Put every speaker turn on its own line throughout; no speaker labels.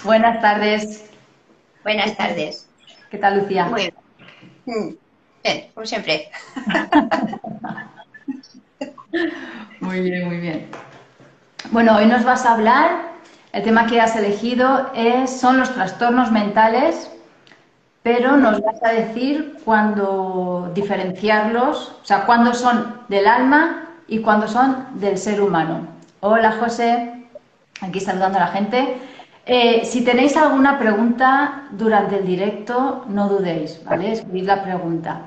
Buenas tardes. ¿Qué
Buenas
tal,
tardes.
qué tal, Lucía?
Muy bien, como siempre.
Muy bien, muy bien. Bueno, hoy nos vas a hablar, el tema que has elegido son los trastornos mentales, pero nos vas a decir cuándo diferenciarlos, o sea, cuándo son del alma y cuándo son del ser humano. Hola, José, aquí saludando a la gente. Si tenéis alguna pregunta durante el directo, no dudéis, ¿vale? Escribid la pregunta.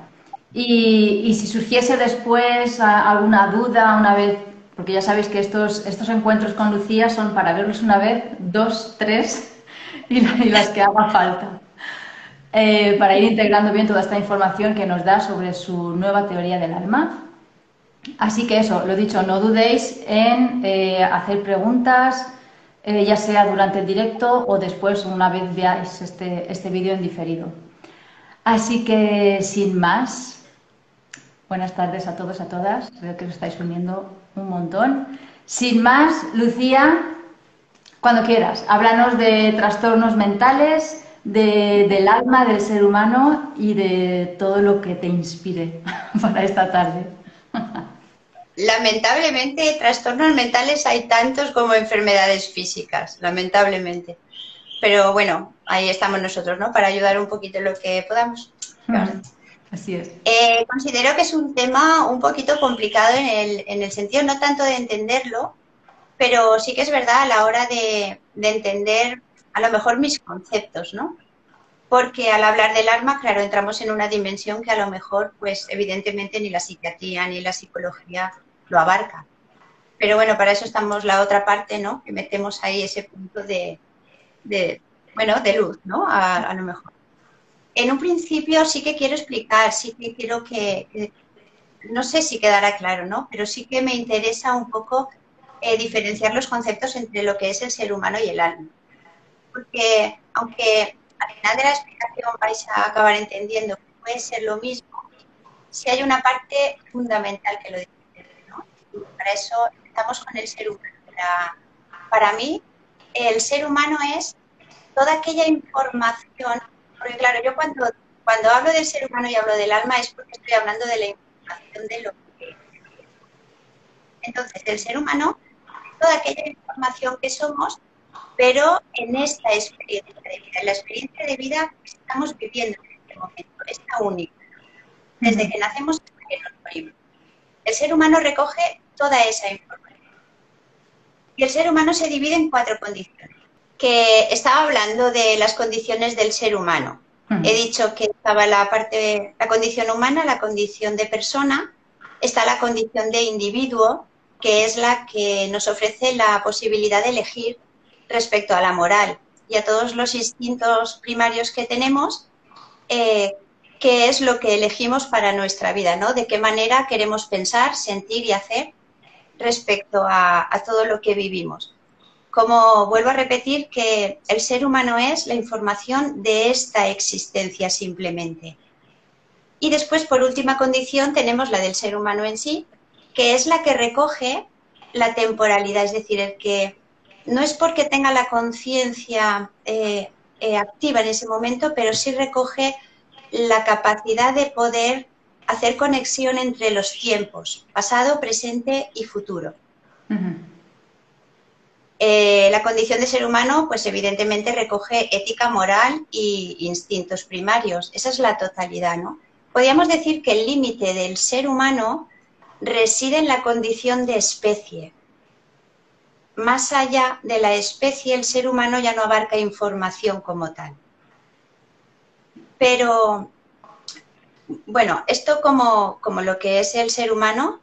Y si surgiese después alguna duda, una vez, porque ya sabéis que estos encuentros con Lucía son para verlos una vez, dos, tres y las que haga falta, para ir integrando bien toda esta información que nos da sobre su nueva teoría del alma. Así que eso, lo dicho, no dudéis en hacer preguntas, ya sea durante el directo o después una vez veáis este vídeo en diferido. Así que sin más, buenas tardes a todos, a todas. Veo que os estáis uniendo un montón. Sin más, Lucía, cuando quieras, háblanos de trastornos mentales, del alma del ser humano y de todo lo que te inspire para esta tarde.
Lamentablemente, trastornos mentales hay tantos como enfermedades físicas, lamentablemente. Pero bueno, ahí estamos nosotros, ¿no? Para ayudar un poquito en lo que podamos.
Así es.
Considero que es un tema un poquito complicado en el sentido no tanto de entenderlo, pero sí que es verdad a la hora de entender a lo mejor mis conceptos, ¿no? Porque al hablar del alma, claro, entramos en una dimensión que a lo mejor, pues evidentemente ni la psiquiatría ni la psicología lo abarca. Pero bueno, para eso estamos la otra parte, ¿no? Que metemos ahí ese punto bueno, de luz, ¿no? A lo mejor. En un principio sí que quiero explicar, sí que quiero no sé si quedará claro, ¿no? Pero sí que me interesa un poco diferenciar los conceptos entre lo que es el ser humano y el alma. Porque aunque al final de la explicación vais a acabar entendiendo que puede ser lo mismo, sí hay una parte fundamental que lo diferencia, ¿no? Y para eso empezamos con el ser humano. Para mí, el ser humano es toda aquella información, porque claro, yo cuando hablo del ser humano y hablo del alma es porque estoy hablando de la información de lo que... Entonces, el ser humano es toda aquella información que somos, pero en esta experiencia de vida, en la experiencia de vida que estamos viviendo en este momento, esta única, desde que nacemos hasta que nos morimos. El ser humano recoge toda esa información. Y el ser humano se divide en 4 condiciones. Que estaba hablando de las condiciones del ser humano. He dicho que estaba la condición humana, la condición de persona, está la condición de individuo, que es la que nos ofrece la posibilidad de elegir respecto a la moral y a todos los instintos primarios que tenemos, qué es lo que elegimos para nuestra vida, ¿no? De qué manera queremos pensar, sentir y hacer respecto a todo lo que vivimos. Como vuelvo a repetir que el ser humano es la información de esta existencia simplemente. Y después, por última condición, tenemos la del ser humano en sí, que es la que recoge la temporalidad, es decir, el que no es porque tenga la conciencia activa en ese momento, pero sí recoge la capacidad de poder hacer conexión entre los tiempos, pasado, presente y futuro. La condición de ser humano, pues evidentemente recoge ética, moral e instintos primarios. Esa es la totalidad, ¿no? Podríamos decir que el límite del ser humano reside en la condición de especie. Más allá de la especie, el ser humano ya no abarca información como tal. Pero, bueno, esto como lo que es el ser humano,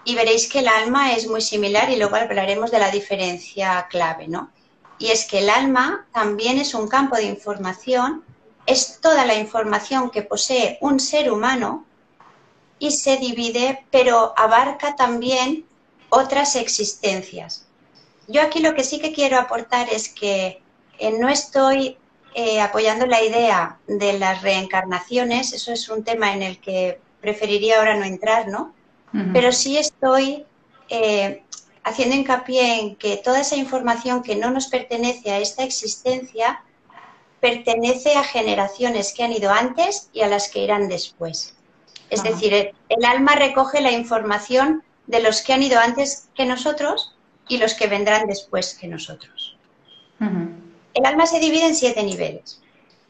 y veréis que el alma es muy similar y luego hablaremos de la diferencia clave, ¿no? Y es que el alma también es un campo de información, es toda la información que posee un ser humano y se divide, pero abarca también otras existencias. Yo aquí lo que sí que quiero aportar es que no estoy apoyando la idea de las reencarnaciones, eso es un tema en el que preferiría ahora no entrar, ¿no? Pero sí estoy haciendo hincapié en que toda esa información que no nos pertenece a esta existencia pertenece a generaciones que han ido antes y a las que irán después. Es decir, el alma recoge la información de los que han ido antes que nosotros y los que vendrán después que nosotros. El alma se divide en 7 niveles.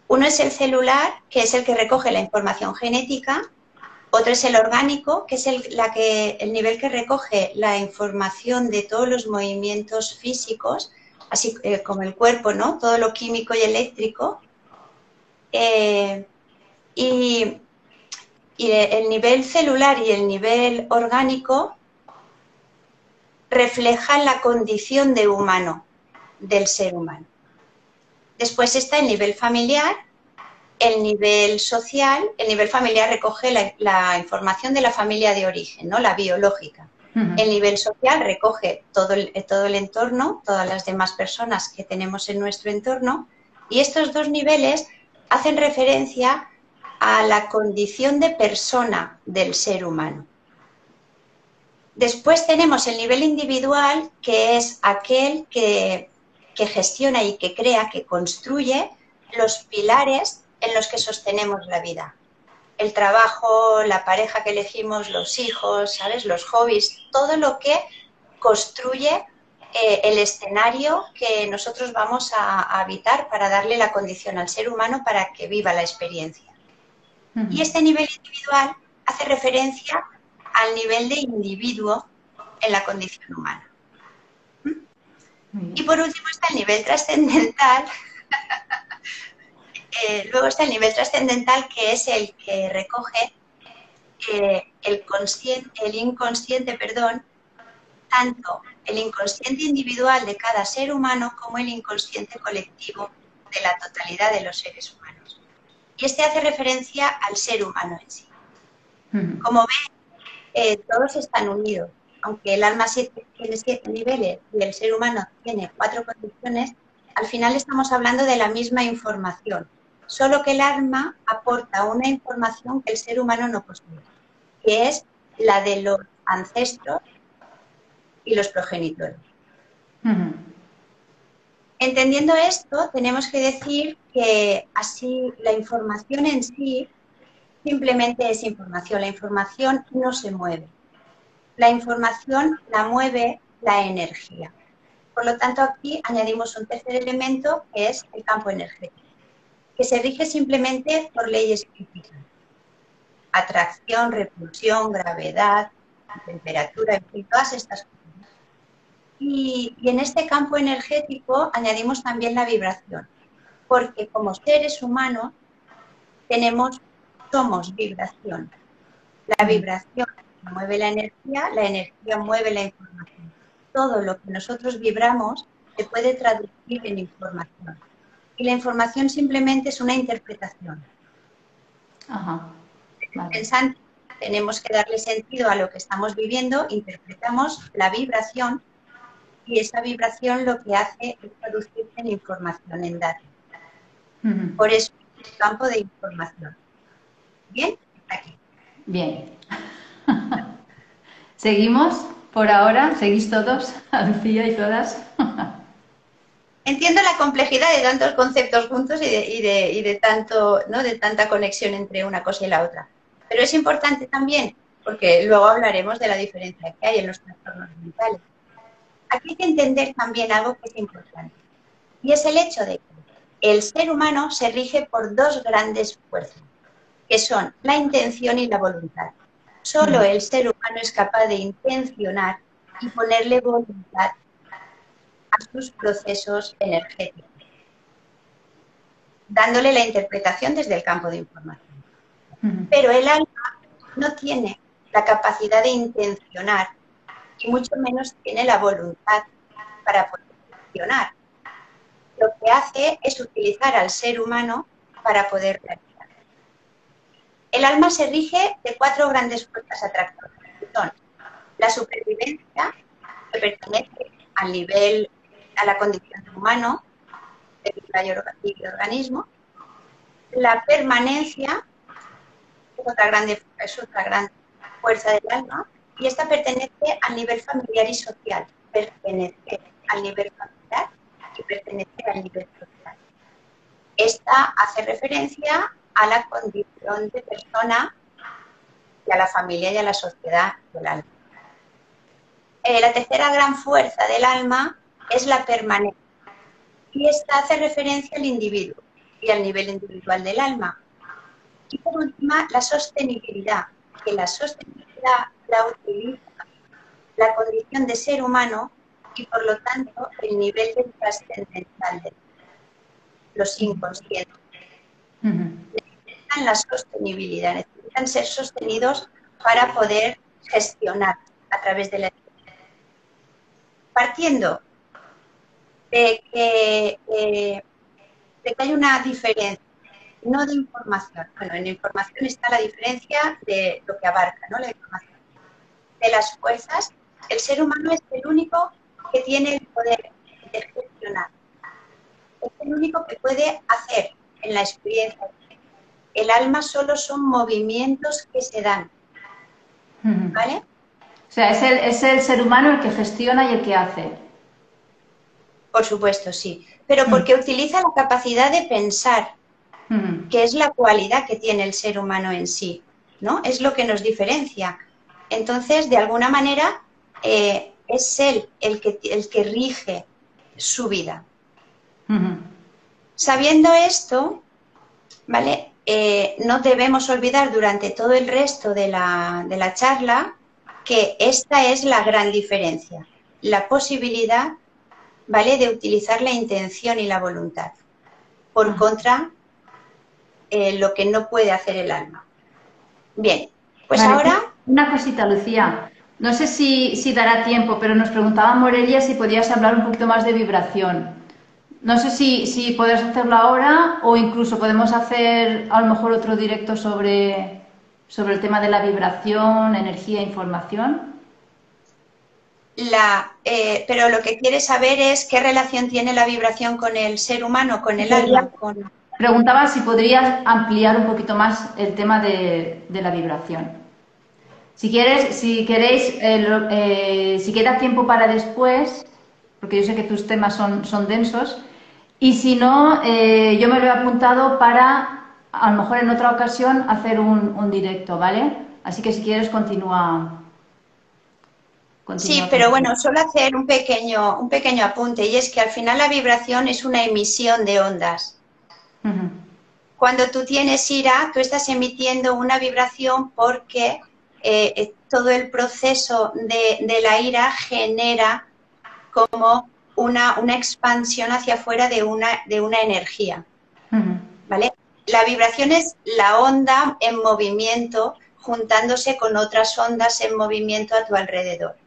Uno es el celular, que es el que recoge la información genética. Otro es el orgánico, que es el nivel que recoge la información de todos los movimientos físicos, así como el cuerpo, ¿no? Todo lo químico y eléctrico. Y el nivel celular y el nivel orgánico reflejan la condición de humano, del ser humano. Después está el nivel familiar, el nivel social. El nivel familiar recoge la información de la familia de origen, ¿no? La biológica. El nivel social recoge todo el entorno, todas las demás personas que tenemos en nuestro entorno, y estos dos niveles hacen referencia a la condición de persona del ser humano. Después tenemos el nivel individual, que es aquel que gestiona y que crea, que construye los pilares en los que sostenemos la vida. El trabajo, la pareja que elegimos, los hijos, ¿sabes? Los hobbies, todo lo que construye el escenario que nosotros vamos a habitar para darle la condición al ser humano para que viva la experiencia. Y este nivel individual hace referencia al nivel de individuo en la condición humana. Y por último está el nivel trascendental. Luego está el nivel trascendental, que es el que recoge el inconsciente, tanto el inconsciente individual de cada ser humano como el inconsciente colectivo de la totalidad de los seres humanos. Y este hace referencia al ser humano en sí. Como ven, todos están unidos. Aunque el alma tiene 7 niveles y el ser humano tiene 4 condiciones, al final estamos hablando de la misma información. Solo que el alma aporta una información que el ser humano no posee, que es la de los ancestros y los progenitores. Entendiendo esto, tenemos que decir que así la información en sí simplemente es información. La información no se mueve. La información la mueve la energía. Por lo tanto, aquí añadimos un tercer elemento, que es el campo energético, que se rige simplemente por leyes físicas. Atracción, repulsión, gravedad, temperatura, en fin, todas estas cosas. Y en este campo energético añadimos también la vibración, porque como seres humanos somos vibración. La vibración mueve la energía mueve la información. Todo lo que nosotros vibramos se puede traducir en información. Y la información simplemente es una interpretación. Vale. Pensando, tenemos que darle sentido a lo que estamos viviendo, interpretamos la vibración y esa vibración lo que hace es traducirse en información, en datos. Por eso es el campo de información. ¿Bien? Hasta aquí.
Bien. ¿Seguimos por ahora? ¿Seguís todos, Lucía y todas?
Entiendo la complejidad de tantos conceptos juntos y de tanto, ¿no? De tanta conexión entre una cosa y la otra. Pero es importante también, porque luego hablaremos de la diferencia que hay en los trastornos mentales. Aquí hay que entender también algo que es importante, y es el hecho de que el ser humano se rige por 2 grandes fuerzas, que son la intención y la voluntad. Solo el ser humano es capaz de intencionar y ponerle voluntad a sus procesos energéticos, dándole la interpretación desde el campo de información. Pero el alma no tiene la capacidad de intencionar y mucho menos tiene la voluntad para poder funcionar. Lo que hace es utilizar al ser humano para poder realizar. El alma se rige de 4 grandes fuerzas atractoras, que son la supervivencia, que pertenece a la condición humana, del organismo, la permanencia, es otra gran fuerza del alma, y esta pertenece al nivel familiar y social. Pertenece al nivel familiar y pertenece al nivel social. Esta hace referencia a la condición de persona y a la familia y a la sociedad del alma. La tercera gran fuerza del alma es la permanencia. Y esta hace referencia al individuo y al nivel individual del alma. Y por último, la sostenibilidad, que la sostenibilidad la utiliza la condición de ser humano y por lo tanto el nivel del trascendental de los inconscientes. Necesitan la sostenibilidad, necesitan ser sostenidos para poder gestionar a través de la experiencia. Partiendo de que hay una diferencia, no de información. Bueno, en información está la diferencia de lo que abarca, ¿no? La información. De las fuerzas, el ser humano es el único que tiene el poder de gestionar. Es el único que puede hacer en la experiencia. El alma solo son movimientos que se dan. ¿Vale?
O sea, es el ser humano el que gestiona y el que hace.
Por supuesto, sí. Pero porque utiliza la capacidad de pensar, que es la cualidad que tiene el ser humano en sí, ¿no? Es lo que nos diferencia. Entonces, de alguna manera, es él el que rige su vida. Sabiendo esto, ¿vale? No debemos olvidar durante todo el resto de la charla que esta es la gran diferencia, la posibilidad, ¿vale?, de utilizar la intención y la voluntad, por contra lo que no puede hacer el alma. Bien, pues
vale,
ahora...
Una cosita, Lucía. No sé si dará tiempo, pero nos preguntaba Morelia si podías hablar un poquito más de vibración. No sé si puedes hacerlo ahora o incluso podemos hacer a lo mejor otro directo sobre el tema de la vibración, energía e información.
Pero lo que quiere saber es qué relación tiene la vibración con el ser humano, con el alma.
Preguntaba si podrías ampliar un poquito más el tema de la vibración. Si queréis, si queda tiempo para después, porque yo sé que tus temas son densos, y si no, yo me lo he apuntado para, a lo mejor en otra ocasión, hacer un directo, ¿vale? Así que si quieres, continúa.
Sí, pero bueno, solo hacer un pequeño apunte, y es que al final la vibración es una emisión de ondas. Cuando tú tienes ira, tú estás emitiendo una vibración porque todo el proceso de la ira genera como una expansión hacia afuera de una energía, ¿vale? La vibración es la onda en movimiento juntándose con otras ondas en movimiento a tu alrededor.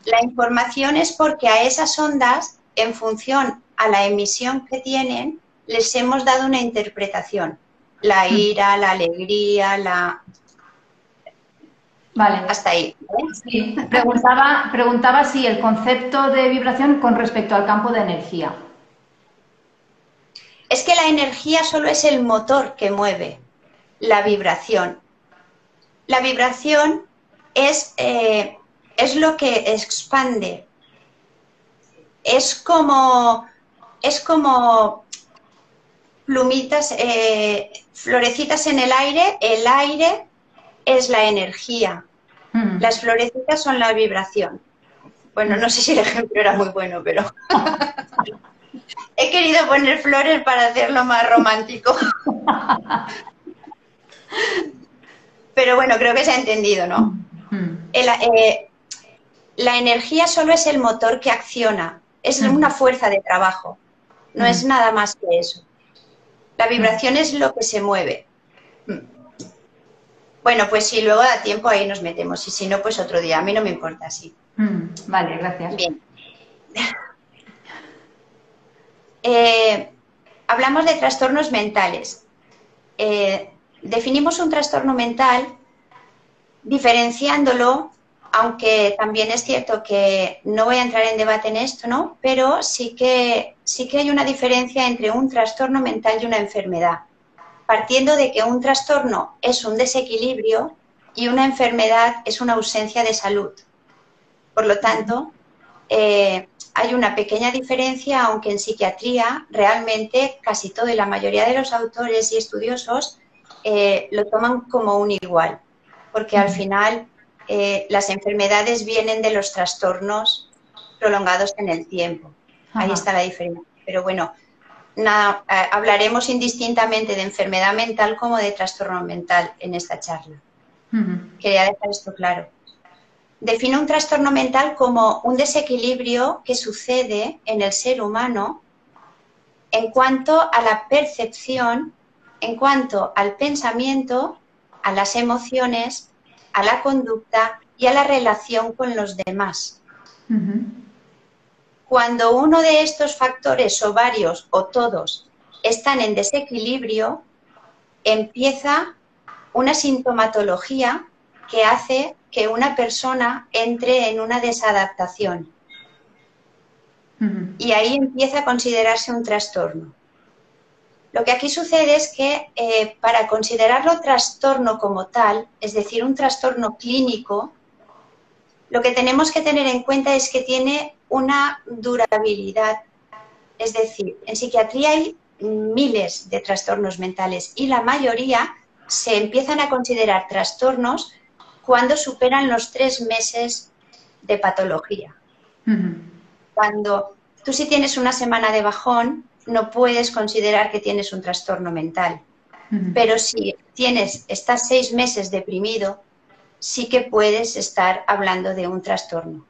La información es porque a esas ondas, en función a la emisión que tienen, les hemos dado una interpretación. La ira, la alegría,
Vale.
Hasta ahí.
Sí. Preguntaba si el concepto de vibración con respecto al campo de energía.
Es que la energía solo es el motor que mueve la vibración. La vibración es lo que expande. Es como plumitas, florecitas en el aire es la energía. Las florecitas son la vibración. Bueno, no sé si el ejemplo era muy bueno, pero he querido poner flores para hacerlo más romántico. Pero bueno, creo que se ha entendido, ¿no? La energía solo es el motor que acciona, es una fuerza de trabajo, no es nada más que eso. La vibración es lo que se mueve. Bueno, pues si luego da tiempo ahí nos metemos, y si no, pues otro día, a mí no me importa, sí.
Vale, gracias.
Bien. Hablamos de trastornos mentales. Definimos un trastorno mental diferenciándolo, aunque también es cierto que no voy a entrar en debate en esto, ¿no? Pero sí que hay una diferencia entre un trastorno mental y una enfermedad. Partiendo de que un trastorno es un desequilibrio y una enfermedad es una ausencia de salud. Por lo tanto, hay una pequeña diferencia, aunque en psiquiatría realmente casi todo y la mayoría de los autores y estudiosos lo toman como un igual, porque al final las enfermedades vienen de los trastornos prolongados en el tiempo. Ahí está la diferencia. Pero bueno, hablaremos indistintamente de enfermedad mental como de trastorno mental en esta charla. Quería dejar esto claro. Defino un trastorno mental como un desequilibrio que sucede en el ser humano en cuanto a la percepción, en cuanto al pensamiento, a las emociones, a la conducta y a la relación con los demás. Cuando uno de estos factores, o varios, o todos, están en desequilibrio, empieza una sintomatología que hace que una persona entre en una desadaptación. Y ahí empieza a considerarse un trastorno. Lo que aquí sucede es que para considerarlo trastorno como tal, es decir, un trastorno clínico, lo que tenemos que tener en cuenta es que tiene una durabilidad. Es decir, en psiquiatría hay miles de trastornos mentales y la mayoría se empiezan a considerar trastornos cuando superan los 3 meses de patología. Cuando tú si tienes una semana de bajón, no puedes considerar que tienes un trastorno mental. Pero si estás 6 meses deprimido, sí que puedes estar hablando de un trastorno.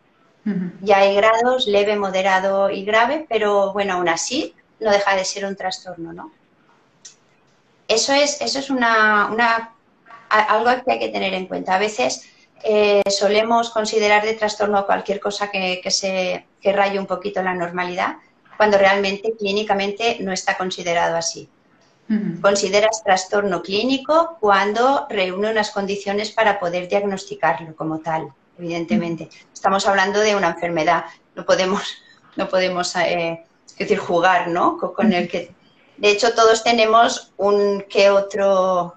Ya hay grados, leve, moderado y grave, pero bueno, aún así no deja de ser un trastorno, ¿no? Eso es algo que hay que tener en cuenta. A veces solemos considerar de trastorno cualquier cosa que raye un poquito la normalidad, cuando realmente clínicamente no está considerado así. Consideras trastorno clínico cuando reúne unas condiciones para poder diagnosticarlo como tal, evidentemente. Estamos hablando de una enfermedad, no podemos decir, jugar, ¿no? Con el que, de hecho, todos tenemos un que otro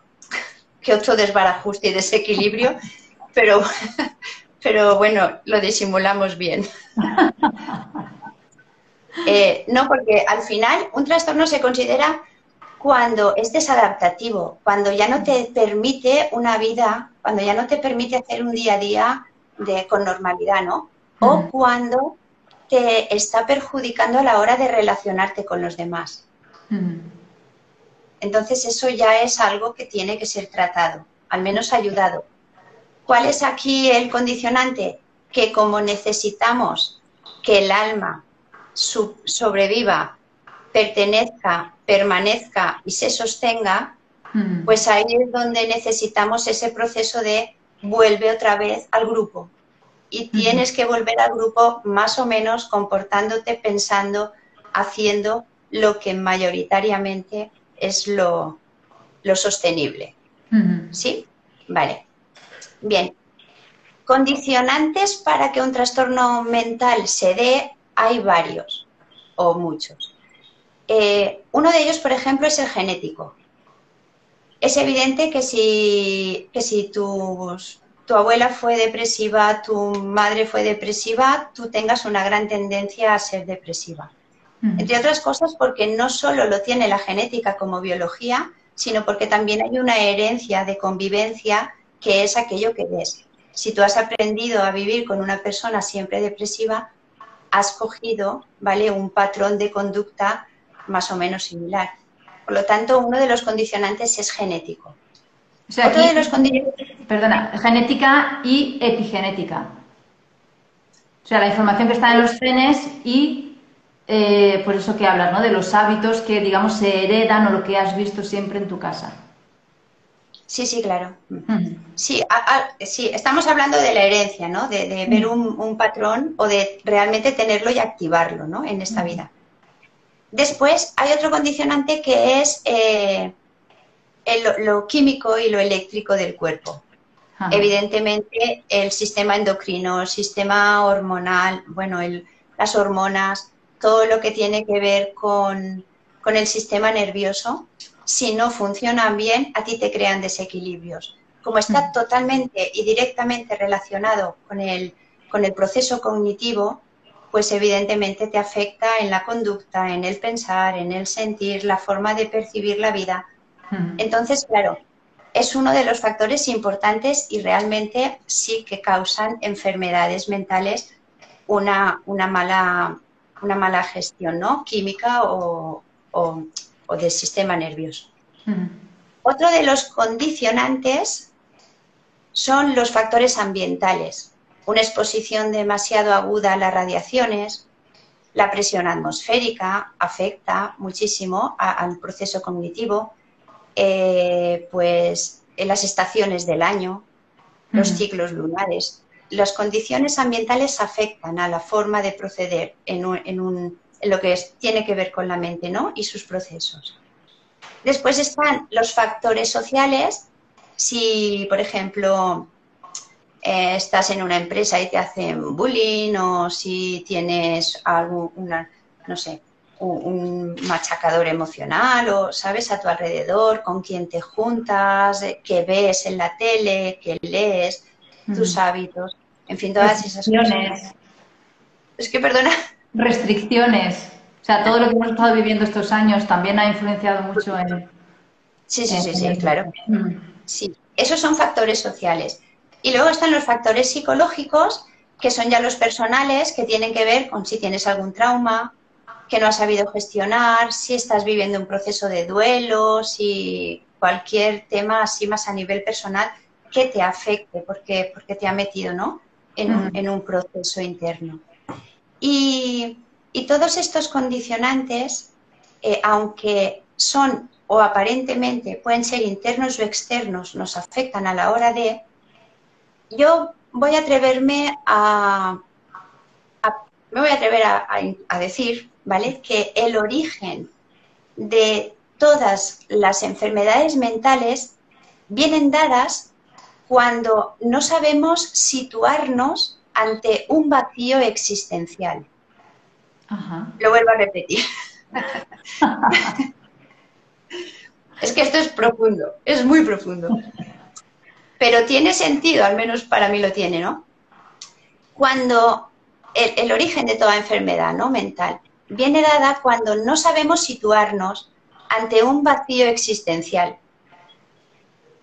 desbarajuste y desequilibrio, pero bueno, lo disimulamos bien. No, porque al final un trastorno se considera cuando es desadaptativo, cuando ya no te permite una vida, cuando ya no te permite hacer un día a día con normalidad, ¿no? O cuando te está perjudicando a la hora de relacionarte con los demás. Entonces eso ya es algo que tiene que ser tratado, al menos ayudado. ¿Cuál es aquí el condicionante? Que como necesitamos que el alma sobreviva, pertenezca, permanezca y se sostenga, pues ahí es donde necesitamos ese proceso de vuelve otra vez al grupo. Y tienes que volver al grupo más o menos comportándote, pensando, haciendo lo que mayoritariamente es lo sostenible. ¿Sí? Vale. Bien. Condicionantes para que un trastorno mental se dé, hay varios o muchos. Uno de ellos, por ejemplo, es el genético. Es evidente que si tu abuela fue depresiva, tu madre fue depresiva, tú tengas una gran tendencia a ser depresiva. Entre otras cosas porque no solo lo tiene la genética como biología, sino porque también hay una herencia de convivencia que es aquello que ves. Si tú has aprendido a vivir con una persona siempre depresiva, has cogido, ¿vale?, un patrón de conducta más o menos similar. Por lo tanto, uno de los condicionantes es genético.
O sea, aquí, perdona, genética y epigenética. O sea, la información que está en los genes y por eso que hablas, ¿no?, de los hábitos que, digamos, se heredan o lo que has visto siempre en tu casa.
Sí, sí, claro. Sí, estamos hablando de la herencia, ¿no? De ver un patrón o de realmente tenerlo y activarlo, ¿no?, en esta vida. Después hay otro condicionante que es lo químico y lo eléctrico del cuerpo. Evidentemente, el sistema endocrino, el sistema hormonal, bueno, las hormonas, todo lo que tiene que ver con el sistema nervioso, si no funcionan bien, a ti te crean desequilibrios. como está totalmente y directamente relacionado con el proceso cognitivo, pues evidentemente te afecta en la conducta, en el pensar, en el sentir, la forma de percibir la vida. Entonces, claro, es uno de los factores importantes y realmente sí que causan enfermedades mentales una mala gestión, ¿no? Química o del sistema nervioso. Otro de los condicionantes son los factores ambientales. Una exposición demasiado aguda a las radiaciones, la presión atmosférica afecta muchísimo al proceso cognitivo, pues en las estaciones del año, los ciclos lunares. Las condiciones ambientales afectan a la forma de proceder en lo que tiene que ver con la mente, ¿no? Y sus procesos. Después están los factores sociales. Si, por ejemplo, estás en una empresa y te hacen bullying, o si tienes no sé, un machacador emocional, o sabes a tu alrededor, con quién te juntas, qué ves en la tele, qué lees, tus hábitos, en fin, todas esas cosas. Es que, perdona.
Restricciones. O sea, todo lo que hemos estado viviendo estos años también ha influenciado mucho en
Sí, claro. Sí, esos son factores sociales. Y luego están los factores psicológicos, que son ya los personales, que tienen que ver con si tienes algún trauma que no has sabido gestionar, si estás viviendo un proceso de duelo, si cualquier tema así más a nivel personal que te afecte, porque te ha metido, ¿no? en un proceso interno. Y todos estos condicionantes, aunque son o aparentemente pueden ser internos o externos, nos afectan a la hora de... Yo voy a atreverme me voy a atrever a decir, ¿vale?, que el origen de todas las enfermedades mentales vienen dadas cuando no sabemos situarnos ante un vacío existencial.
Ajá.
Lo vuelvo a repetir. Es que esto es profundo, es muy profundo. Pero tiene sentido, al menos para mí lo tiene, ¿no? Cuando el origen de toda enfermedad, ¿no?, mental viene dada cuando no sabemos situarnos ante un vacío existencial.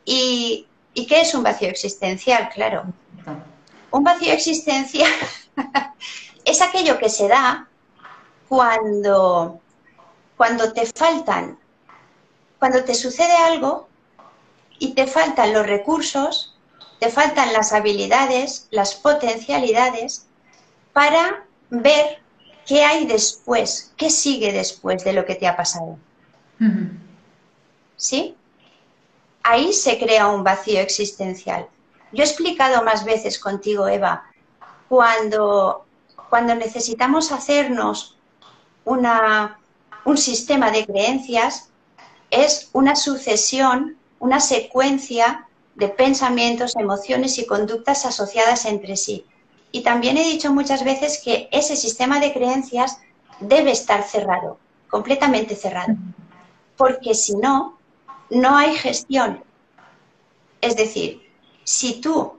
¿Y qué es un vacío existencial? Claro. Un vacío existencial es aquello que se da cuando te sucede algo y te faltan los recursos, te faltan las habilidades, las potencialidades para ver qué hay después, qué sigue después de lo que te ha pasado. ¿Sí? Ahí se crea un vacío existencial. Yo he explicado más veces contigo, Eva, cuando necesitamos hacernos un sistema de creencias, es una sucesión, una secuencia de pensamientos, emociones y conductas asociadas entre sí. Y también he dicho muchas veces que ese sistema de creencias debe estar cerrado, completamente cerrado, porque si no, no hay gestión. Es decir, si tú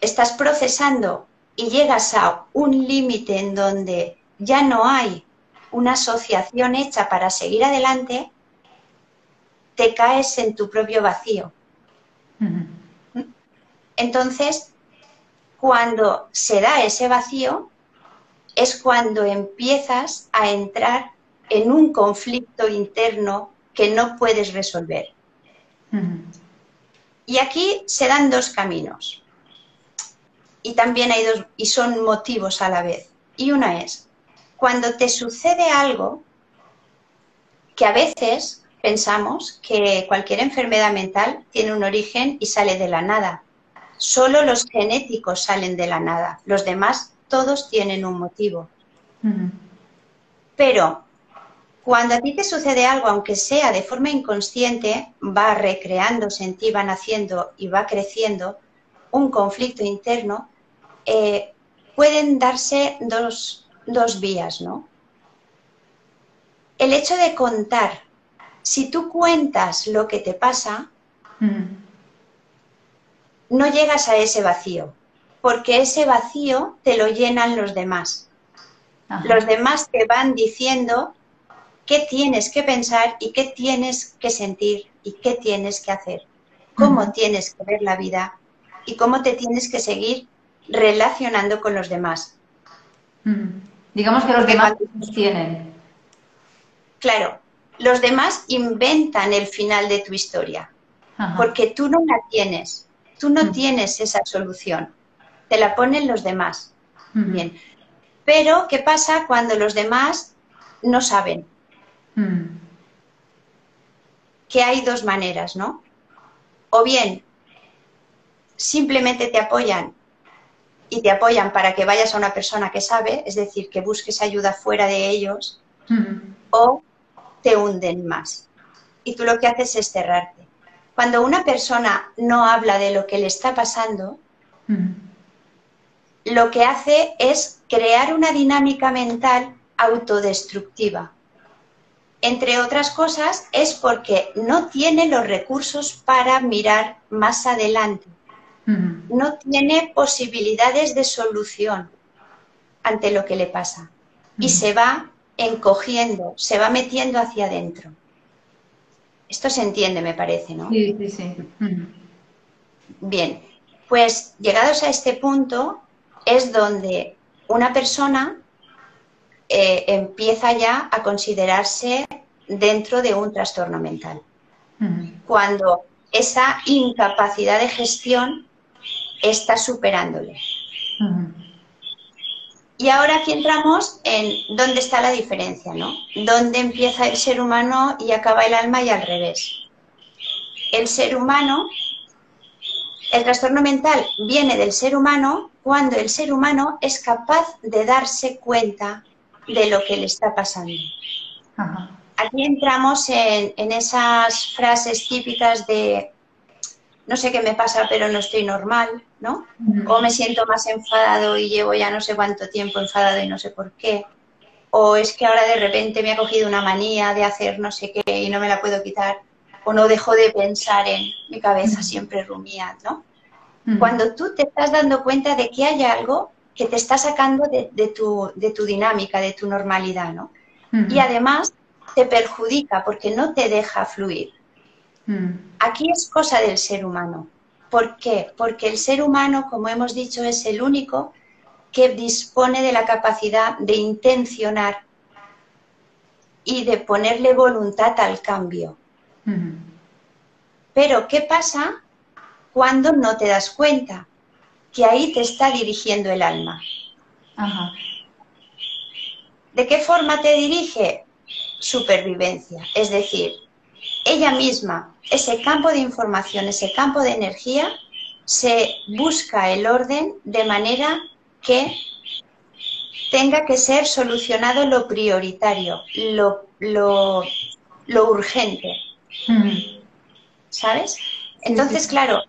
estás procesando y llegas a un límite en donde ya no hay una asociación hecha para seguir adelante, te caes en tu propio vacío. Entonces, cuando se da ese vacío, es cuando empiezas a entrar en un conflicto interno que no puedes resolver. Y aquí se dan dos caminos. Y también hay dos, y son motivos a la vez. Y una es, cuando te sucede algo que a veces pensamos que cualquier enfermedad mental tiene un origen y sale de la nada. Solo los genéticos salen de la nada. Los demás, todos tienen un motivo. Pero cuando a ti te sucede algo, aunque sea de forma inconsciente, va recreándose en ti, va naciendo y va creciendo un conflicto interno, pueden darse dos vías, ¿no? El hecho de contar, si tú cuentas lo que te pasa, no llegas a ese vacío, porque ese vacío te lo llenan los demás.
Ajá.
Los demás te van diciendo qué tienes que pensar y qué tienes que sentir y qué tienes que hacer, cómo tienes que ver la vida y cómo te tienes que seguir relacionando con los demás.
Digamos que los
Porque
demás
cuando-
los tienen.
Claro, los demás inventan el final de tu historia,
Ajá.
porque tú no la tienes, tú no tienes esa solución, te la ponen los demás. Bien, pero ¿qué pasa cuando los demás no saben? Que hay dos maneras, ¿no? O bien simplemente te apoyan y te apoyan para que vayas a una persona que sabe, es decir, que busques ayuda fuera de ellos, o te hunden más. Y tú lo que haces es cerrarte. Cuando una persona no habla de lo que le está pasando, lo que hace es crear una dinámica mental autodestructiva. Entre otras cosas, es porque no tiene los recursos para mirar más adelante. No tiene posibilidades de solución ante lo que le pasa. Y se va encogiendo, se va metiendo hacia adentro. Esto se entiende, me parece, ¿no?
Sí, sí, sí.
Bien, pues llegados a este punto es donde una persona empieza ya a considerarse dentro de un trastorno mental. Cuando esa incapacidad de gestión está superándole. Y ahora aquí entramos en dónde está la diferencia, ¿no? Dónde empieza el ser humano y acaba el alma y al revés. El ser humano, el trastorno mental viene del ser humano cuando el ser humano es capaz de darse cuenta de lo que le está pasando.
Ajá.
Aquí entramos en esas frases típicas de no sé qué me pasa, pero no estoy normal, ¿no? O me siento más enfadado y llevo ya no sé cuánto tiempo enfadado y no sé por qué. O es que ahora de repente me ha cogido una manía de hacer no sé qué y no me la puedo quitar. O no dejo de pensar en mi cabeza, siempre rumía, ¿no? Cuando tú te estás dando cuenta de que hay algo que te está sacando de tu dinámica, de tu normalidad, ¿no? Y además te perjudica porque no te deja fluir. Aquí es cosa del ser humano. ¿Por qué? Porque el ser humano, como hemos dicho, es el único que dispone de la capacidad de intencionar y de ponerle voluntad al cambio. Pero, ¿qué pasa cuando no te das cuenta? Que ahí te está dirigiendo el alma.
Ajá.
¿De qué forma te dirige? Supervivencia. Es decir, ella misma, ese campo de información, ese campo de energía, se busca el orden de manera que tenga que ser solucionado lo prioritario, lo urgente. ¿Sabes? Entonces, claro,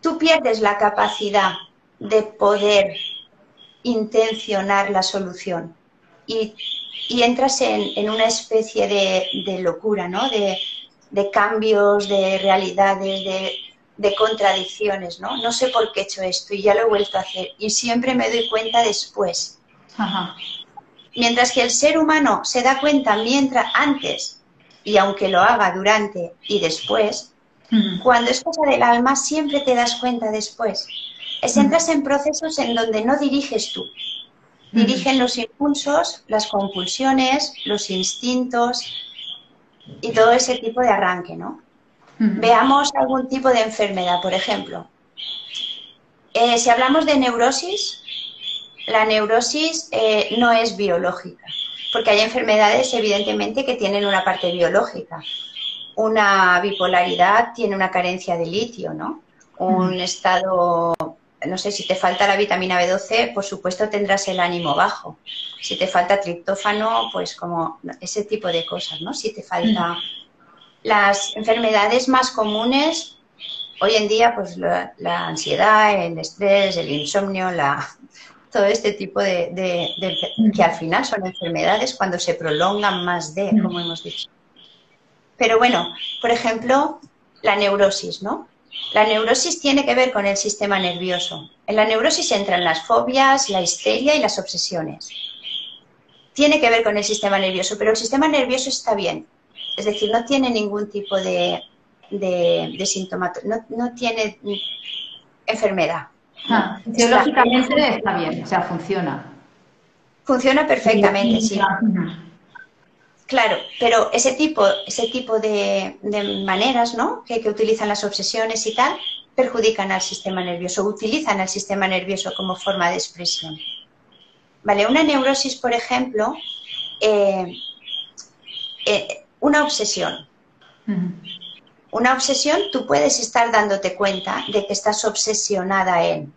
tú pierdes la capacidad de poder intencionar la solución y entras en una especie de locura, ¿no? De cambios, de realidades, de contradicciones, ¿no? No sé por qué he hecho esto y ya lo he vuelto a hacer y siempre me doy cuenta después.
Ajá.
Mientras que el ser humano se da cuenta antes y aunque lo haga durante y después, cuando es cosa del alma siempre te das cuenta después. Entras en procesos en donde no diriges tú. Dirigen los impulsos, las compulsiones, los instintos y todo ese tipo de arranque, ¿no? Veamos algún tipo de enfermedad, por ejemplo. Si hablamos de neurosis, la neurosis no es biológica, porque hay enfermedades evidentemente que tienen una parte biológica. Una bipolaridad tiene una carencia de litio, ¿no? Un estado, no sé, si te falta la vitamina B12, por supuesto tendrás el ánimo bajo. Si te falta triptófano, pues como ese tipo de cosas, ¿no? Si te falta... Las enfermedades más comunes hoy en día, pues la ansiedad, el estrés, el insomnio, todo este tipo de que al final son enfermedades cuando se prolongan más como hemos dicho. Pero bueno, por ejemplo, la neurosis, ¿no? La neurosis tiene que ver con el sistema nervioso. En la neurosis entran las fobias, la histeria y las obsesiones. Tiene que ver con el sistema nervioso, pero el sistema nervioso está bien. Es decir, no tiene ningún tipo de no tiene enfermedad. ¿No?
Fisiológicamente está bien, o sea, funciona.
Funciona perfectamente, sí. Claro, pero ese tipo de maneras, ¿no?, que utilizan las obsesiones y tal, perjudican al sistema nervioso, utilizan al sistema nervioso como forma de expresión. Vale, una neurosis, por ejemplo, una obsesión. Una obsesión, tú puedes estar dándote cuenta de que estás obsesionada en.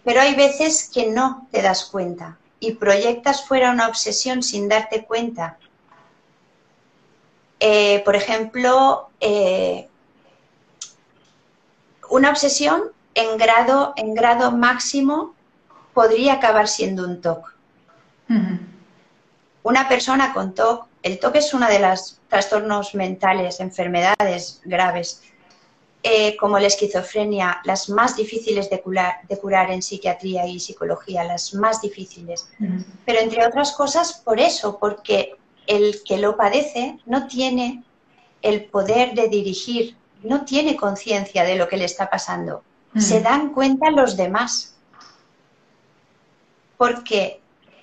Pero hay veces que no te das cuenta y proyectas fuera una obsesión sin darte cuenta. Por ejemplo, una obsesión en grado máximo podría acabar siendo un TOC. Una persona con TOC, el TOC es una de las trastornos mentales, enfermedades graves, como la esquizofrenia, las más difíciles de curar en psiquiatría y psicología, las más difíciles. Pero entre otras cosas por eso, porque el que lo padece no tiene el poder de dirigir, no tiene conciencia de lo que le está pasando. Se dan cuenta los demás. Porque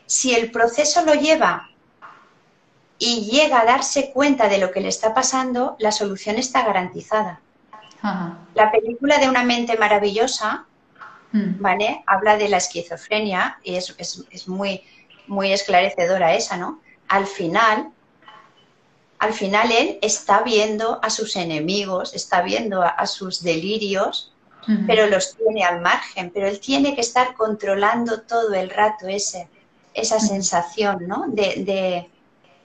si el proceso lo lleva y llega a darse cuenta de lo que le está pasando, la solución está garantizada. La película de Una mente maravillosa, ¿vale?, habla de la esquizofrenia y es muy, muy esclarecedora esa, ¿no? Al final él está viendo a sus enemigos, está viendo a sus delirios, pero los tiene al margen, pero él tiene que estar controlando todo el rato esa sensación, ¿no?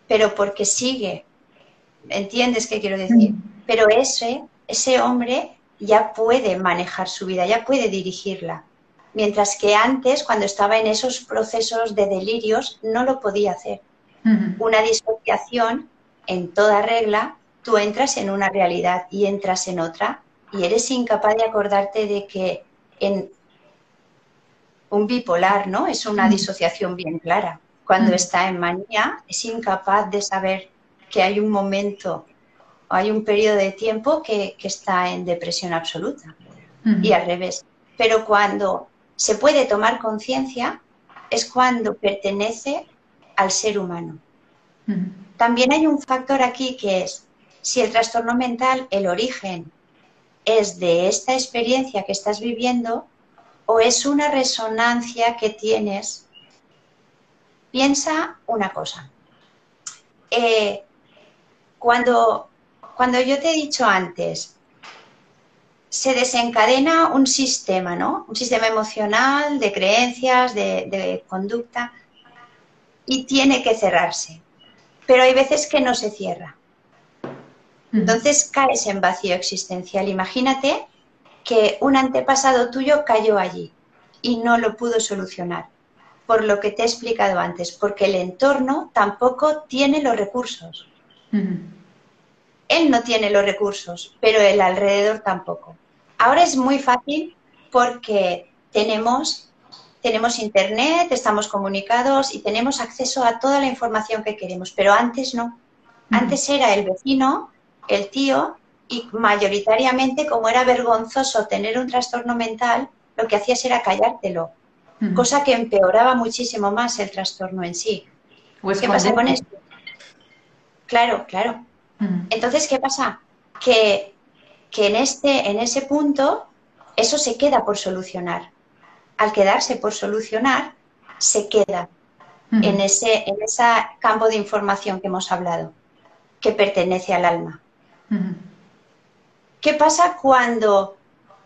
Pero porque sigue, ¿entiendes qué quiero decir? Pero ese hombre ya puede manejar su vida, ya puede dirigirla. Mientras que antes, cuando estaba en esos procesos de delirios, no lo podía hacer. Una disociación, en toda regla, tú entras en una realidad y entras en otra y eres incapaz de acordarte de que en un bipolar, ¿no?, es una disociación bien clara. Cuando está en manía, es incapaz de saber que hay un momento o hay un periodo de tiempo que está en depresión absoluta y al revés. Pero cuando se puede tomar conciencia es cuando pertenece al ser humano. También hay un factor aquí que es, si el trastorno mental, el origen es de esta experiencia que estás viviendo o es una resonancia que tienes. Piensa una cosa. Cuando yo te he dicho antes, se desencadena un sistema, ¿no? Un sistema emocional, de creencias, de conducta, y tiene que cerrarse. Pero hay veces que no se cierra. Entonces caes en vacío existencial. Imagínate que un antepasado tuyo cayó allí y no lo pudo solucionar, por lo que te he explicado antes, porque el entorno tampoco tiene los recursos. Él no tiene los recursos, pero el alrededor tampoco. Ahora es muy fácil porque tenemos internet, estamos comunicados y tenemos acceso a toda la información que queremos, pero antes no. Antes era el vecino, el tío, y mayoritariamente, como era vergonzoso tener un trastorno mental, lo que hacías era callártelo, cosa que empeoraba muchísimo más el trastorno en sí. ¿Qué pasa con esto? Claro. Entonces, ¿qué pasa? Que en ese punto eso se queda por solucionar. Al quedarse por solucionar, se queda en ese campo de información que hemos hablado, que pertenece al alma. ¿Qué pasa cuando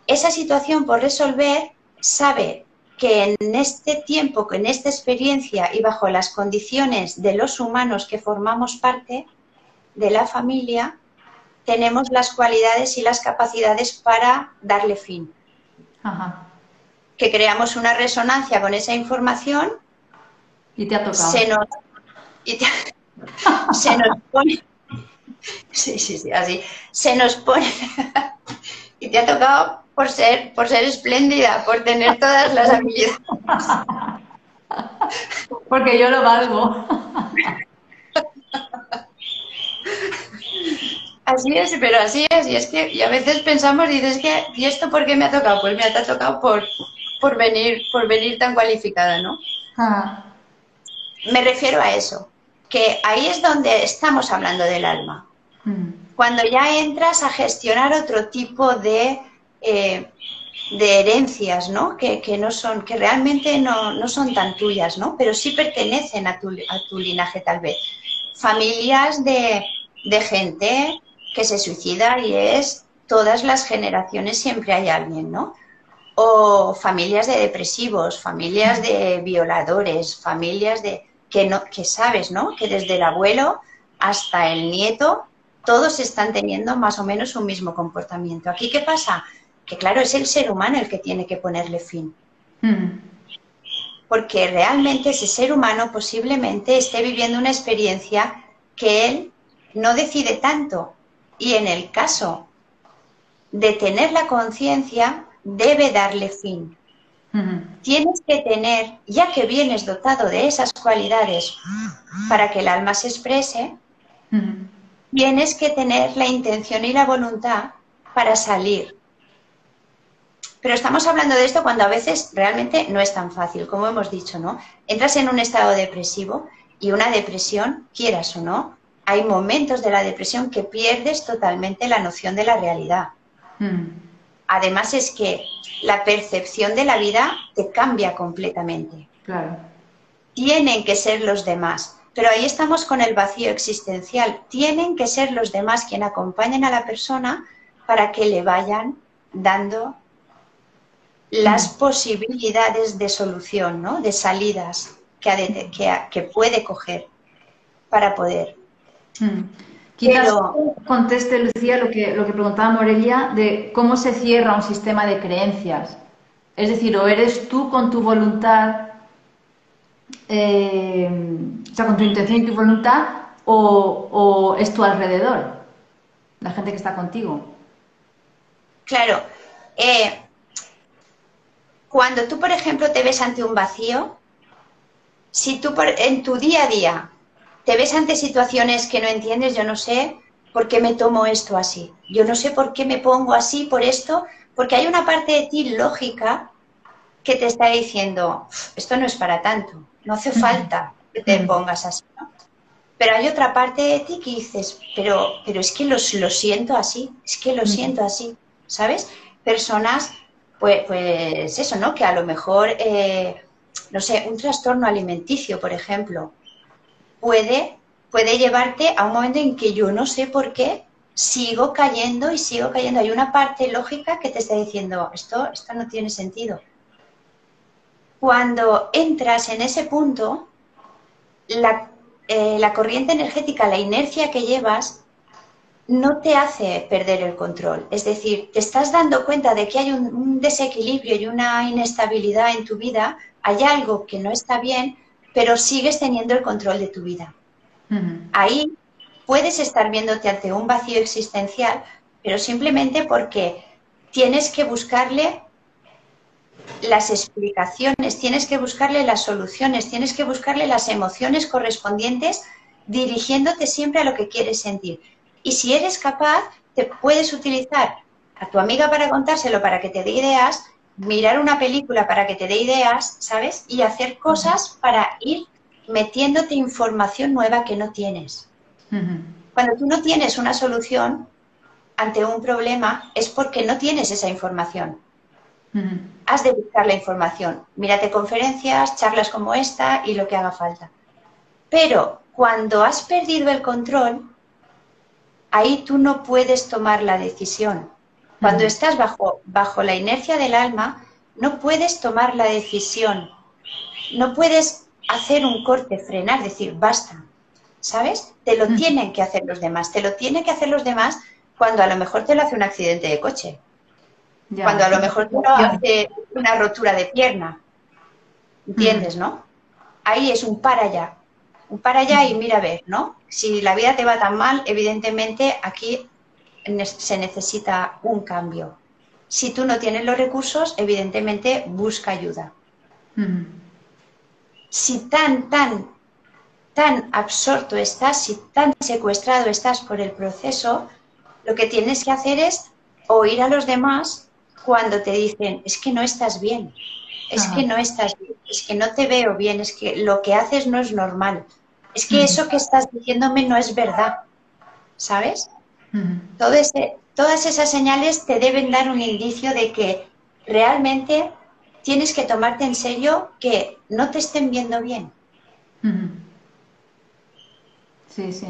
esa situación por resolver sabe que en este tiempo, que en esta experiencia y bajo las condiciones de los humanos que formamos parte de la familia, tenemos las cualidades y las capacidades para darle fin? Que creamos una resonancia con esa información
y te ha tocado.
Se nos pone... Sí, así. Se nos pone... Y te ha tocado por ser espléndida, por tener todas las habilidades.
Porque yo lo valgo.
Así es, pero así es. Y es que y a veces pensamos, dices que, ¿y esto por qué me ha tocado? Pues me ha tocado por venir tan cualificada, ¿no?
Ah,
Me refiero a eso, que ahí es donde estamos hablando del alma.
mm,
Cuando ya entras a gestionar otro tipo de herencias, ¿no? Que no son, que realmente no son tan tuyas, ¿no? Pero sí pertenecen a tu linaje tal vez. Familias de gente que se suicida y es todas las generaciones siempre hay alguien, ¿no? O familias de depresivos, familias de violadores, familias de que sabes, ¿no? Que desde el abuelo hasta el nieto todos están teniendo más o menos un mismo comportamiento. ¿Aquí qué pasa? Que claro, es el ser humano el que tiene que ponerle fin.
mm,
Porque realmente ese ser humano posiblemente esté viviendo una experiencia que él no decide tanto. Y en el caso de tener la conciencia, debe darle fin.
mm,
Tienes que tener, ya que vienes dotado de esas cualidades para que el alma se exprese,
mm.
tienes que tener la intención y la voluntad para salir. Pero estamos hablando de esto cuando a veces realmente no es tan fácil, como hemos dicho, ¿no? Entras en un estado depresivo y una depresión, quieras o no, hay momentos de la depresión que pierdes totalmente la noción de la realidad. Además es que la percepción de la vida te cambia completamente.
Claro.
Tienen que ser los demás. Pero ahí estamos con el vacío existencial. Tienen que ser los demás quien acompañen a la persona para que le vayan dando las posibilidades de solución, ¿no? De salidas que puede coger para poder.
Quizás
Pero,
conteste, Lucía, lo que preguntaba Morelia de cómo se cierra un sistema de creencias. Es decir, o eres tú con tu voluntad, o sea, con tu intención y tu voluntad, o es tu alrededor, la gente que está contigo.
claro, cuando tú, por ejemplo, te ves ante un vacío, si tú en tu día a día te ves ante situaciones que no entiendes, yo no sé por qué me tomo esto así, yo no sé por qué me pongo así por esto, porque hay una parte de ti lógica que te está diciendo, esto no es para tanto, no hace falta que te pongas así, ¿no? Pero hay otra parte de ti que dices, pero es que lo siento así, es que lo siento así, ¿sabes? Personas, pues eso, ¿no? Que a lo mejor, no sé, un trastorno alimenticio, por ejemplo, puede llevarte a un momento en que yo no sé por qué sigo cayendo y sigo cayendo. Hay una parte lógica que te está diciendo, esto no tiene sentido. Cuando entras en ese punto, la corriente energética, la inercia que llevas, no te hace perder el control. Es decir, te estás dando cuenta de que hay un desequilibrio y una inestabilidad en tu vida, hay algo que no está bien, pero sigues teniendo el control de tu vida. Ahí puedes estar viéndote ante un vacío existencial, pero simplemente porque tienes que buscarle las explicaciones, tienes que buscarle las soluciones, tienes que buscarle las emociones correspondientes, dirigiéndote siempre a lo que quieres sentir. Y si eres capaz, te puedes utilizar a tu amiga para contárselo, para que te dé ideas, mirar una película para que te dé ideas, ¿sabes? Y hacer cosas para ir metiéndote información nueva que no tienes. Cuando tú no tienes una solución ante un problema, es porque no tienes esa información. Has de buscar la información. Mírate conferencias, charlas como esta y lo que haga falta. Pero cuando has perdido el control, ahí tú no puedes tomar la decisión. Cuando estás bajo la inercia del alma, no puedes tomar la decisión. No puedes hacer un corte, frenar, decir, basta. ¿Sabes? Te lo tienen que hacer los demás. Te lo tienen que hacer los demás cuando a lo mejor te lo hace un accidente de coche. Ya, cuando a lo mejor te lo hace una rotura de pierna. ¿Entiendes, no? Ahí es un para allá. Un para allá y mira a ver, ¿no? Si la vida te va tan mal, evidentemente aquí se necesita un cambio. Si tú no tienes los recursos, evidentemente busca ayuda. Si tan absorto estás, si tan secuestrado estás por el proceso, lo que tienes que hacer es oír a los demás cuando te dicen, es que no estás bien, es que no estás bien, es que no te veo bien, es que lo que haces no es normal, es que eso que estás diciéndome no es verdad, ¿sabes? Todas esas señales te deben dar un indicio de que realmente tienes que tomarte en serio que no te estén viendo bien.
Sí, sí.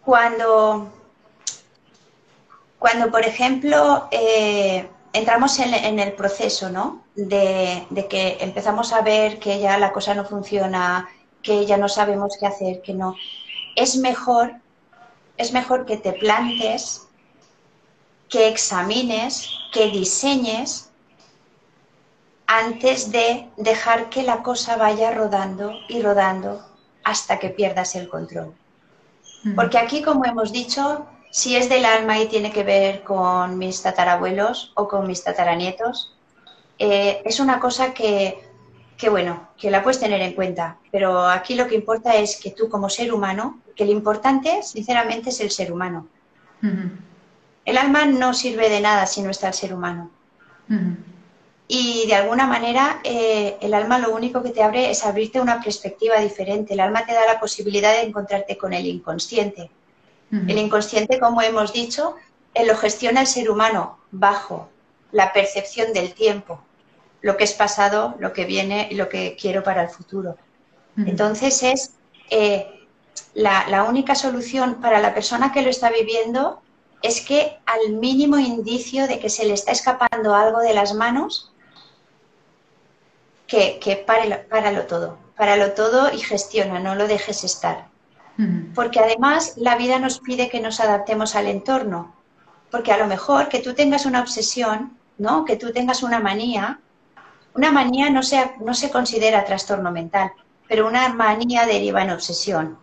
Cuando por ejemplo, entramos en el proceso, ¿no? De que empezamos a ver que ya la cosa no funciona, que ya no sabemos qué hacer, que no. Es mejor que te plantes, que examines, que diseñes antes de dejar que la cosa vaya rodando y rodando hasta que pierdas el control. Porque aquí, como hemos dicho, si es del alma y tiene que ver con mis tatarabuelos o con mis tataranietos, es una cosa bueno, que la puedes tener en cuenta. Pero aquí lo que importa es que tú como ser humano, que lo importante, sinceramente, es el ser humano. El alma no sirve de nada si no está el ser humano. Y de alguna manera el alma lo único que te abre es abrirte una perspectiva diferente. El alma te da la posibilidad de encontrarte con el inconsciente. El inconsciente, como hemos dicho, lo gestiona el ser humano bajo la percepción del tiempo, lo que es pasado, lo que viene y lo que quiero para el futuro. Entonces es la única solución para la persona que lo está viviendo es que al mínimo indicio de que se le está escapando algo de las manos, que páralo todo y gestiona, no lo dejes estar. Porque además la vida nos pide que nos adaptemos al entorno, porque a lo mejor que tú tengas una obsesión, ¿no? Que tú tengas una manía no se considera trastorno mental, pero una manía deriva en obsesión,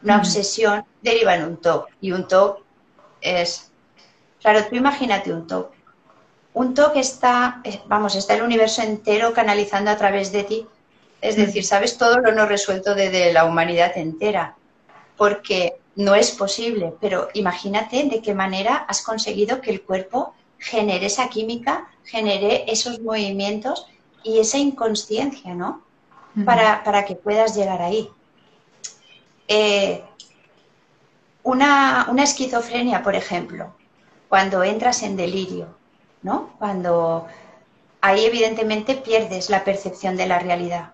una obsesión deriva en un TOC, y un TOC es, claro, tú imagínate un TOC está el universo entero canalizando a través de ti, es decir, sabes todo lo no resuelto de la humanidad entera, porque no es posible, pero imagínate de qué manera has conseguido que el cuerpo genere esa química, genere esos movimientos y esa inconsciencia, ¿no? Para que puedas llegar ahí. Una esquizofrenia, por ejemplo, cuando entras en delirio, ¿no? Cuando ahí evidentemente pierdes la percepción de la realidad.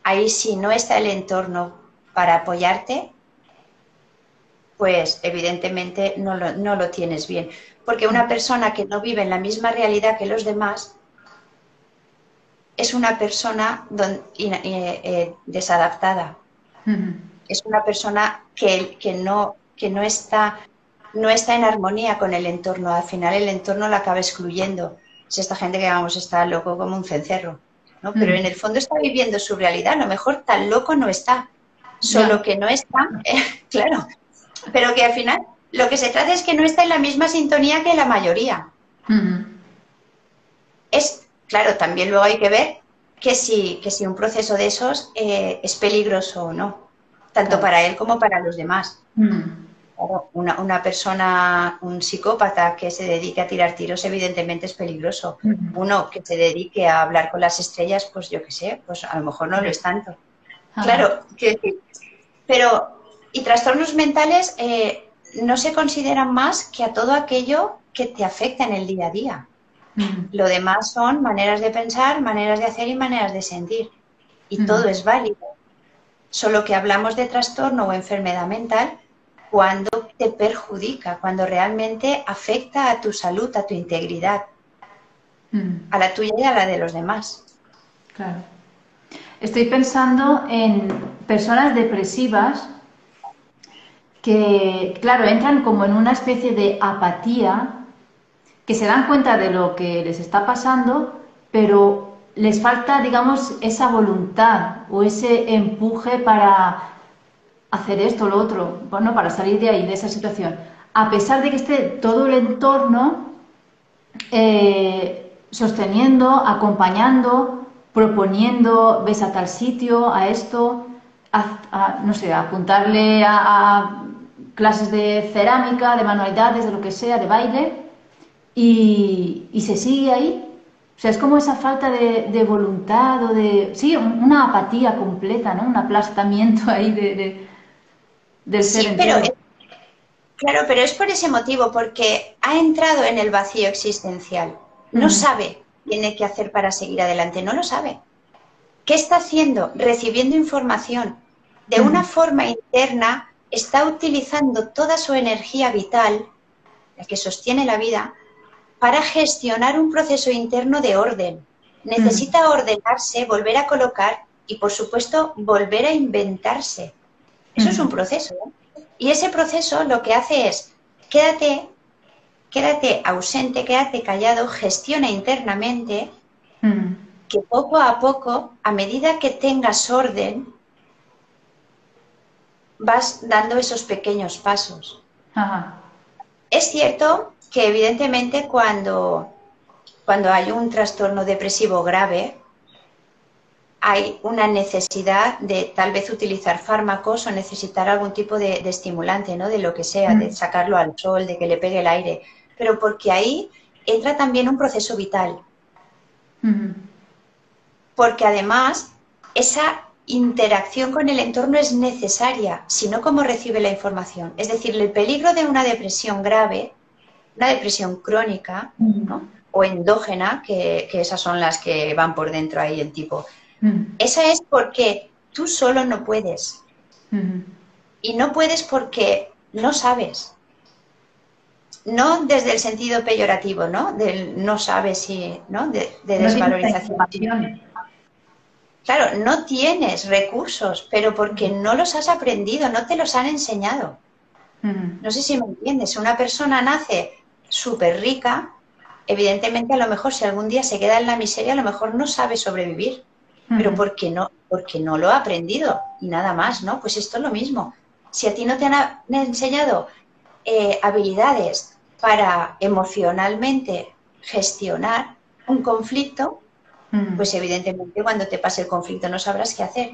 Ahí si no está el entorno para apoyarte, pues evidentemente no lo tienes bien. Porque una persona que no vive en la misma realidad que los demás es una persona desadaptada. Es una persona que no está en armonía con el entorno. Al final el entorno la acaba excluyendo. Es esta gente que, vamos, está loco como un cencerro, ¿no? Pero en el fondo está viviendo su realidad. A lo mejor tan loco no está. Solo que no está, claro, pero que al final lo que se trata es que no está en la misma sintonía que la mayoría. Claro, también luego hay que ver que si un proceso de esos es peligroso o no, tanto para él como para los demás. Claro, una persona, un psicópata que se dedique a tirar tiros, evidentemente es peligroso. Uno que se dedique a hablar con las estrellas, pues yo qué sé, pues a lo mejor no lo es tanto. Claro, pero y trastornos mentales no se consideran más que a todo aquello que te afecta en el día a día. Lo demás son maneras de pensar, maneras de hacer y maneras de sentir. Y todo es válido. Solo que hablamos de trastorno o enfermedad mental cuando te perjudica, cuando realmente afecta a tu salud, a tu integridad, a la tuya y a la de los demás.
Claro. Estoy pensando en personas depresivas que, claro, entran como en una especie de apatía, que se dan cuenta de lo que les está pasando, pero les falta, digamos, esa voluntad o ese empuje para hacer esto o lo otro, bueno, para salir de ahí, de esa situación. a pesar de que esté todo el entorno sosteniendo, acompañando, proponiendo, ves a tal sitio, a esto, no sé, a apuntarle a clases de cerámica, de manualidades, de lo que sea, de baile, y se sigue ahí. O sea, es como esa falta de voluntad o de... Sí, una apatía completa, ¿no? Un aplastamiento ahí del ser
Sí, pero
entero.
claro, pero es por ese motivo, porque ha entrado en el vacío existencial. No
Ujú,
sabe qué tiene que hacer para seguir adelante, no lo sabe. ¿Qué está haciendo? Recibiendo información. De una
ujú,
forma interna, está utilizando toda su energía vital, la que sostiene la vida, para gestionar un proceso interno de orden.
ujú,
Necesita ordenarse, volver a colocar y, por supuesto, volver a inventarse. Eso es
ujú,
un proceso, ¿eh? Y ese proceso lo que hace es, quédate, quédate ausente, quédate callado, gestiona internamente,
ujú.
que poco a poco, a medida que tengas orden, vas dando esos pequeños pasos.
Ajá.
Es cierto que evidentemente cuando hay un trastorno depresivo grave, hay una necesidad de tal vez utilizar fármacos o necesitar algún tipo de estimulante, ¿no? De lo que sea, de
Ujú,
sacarlo al sol, de que le pegue el aire, pero porque ahí entra también un proceso vital,
ujú.
porque además esa interacción con el entorno es necesaria, sino cómo recibe la información. Es decir, el peligro de una depresión grave, una depresión crónica, ¿no? O endógena, que esas son las que van por dentro ahí el tipo.
Ujú,
Esa es porque tú solo no puedes.
ujú.
Y no puedes porque no sabes. No desde el sentido peyorativo, ¿no? Del no sabes si, ¿no? De
No tienes la
desvalorización.
información.
Claro, no tienes recursos, pero porque no los has aprendido, no te los han enseñado.
Ujú,
No sé si me entiendes. Una persona nace súper rica, evidentemente a lo mejor si algún día se queda en la miseria, a lo mejor no sabe sobrevivir, pero
ujú,
porque no lo ha aprendido y nada más, ¿no? Pues esto es lo mismo. Si a ti no te han enseñado habilidades para emocionalmente gestionar un conflicto,
ujú,
pues evidentemente cuando te pase el conflicto no sabrás qué hacer.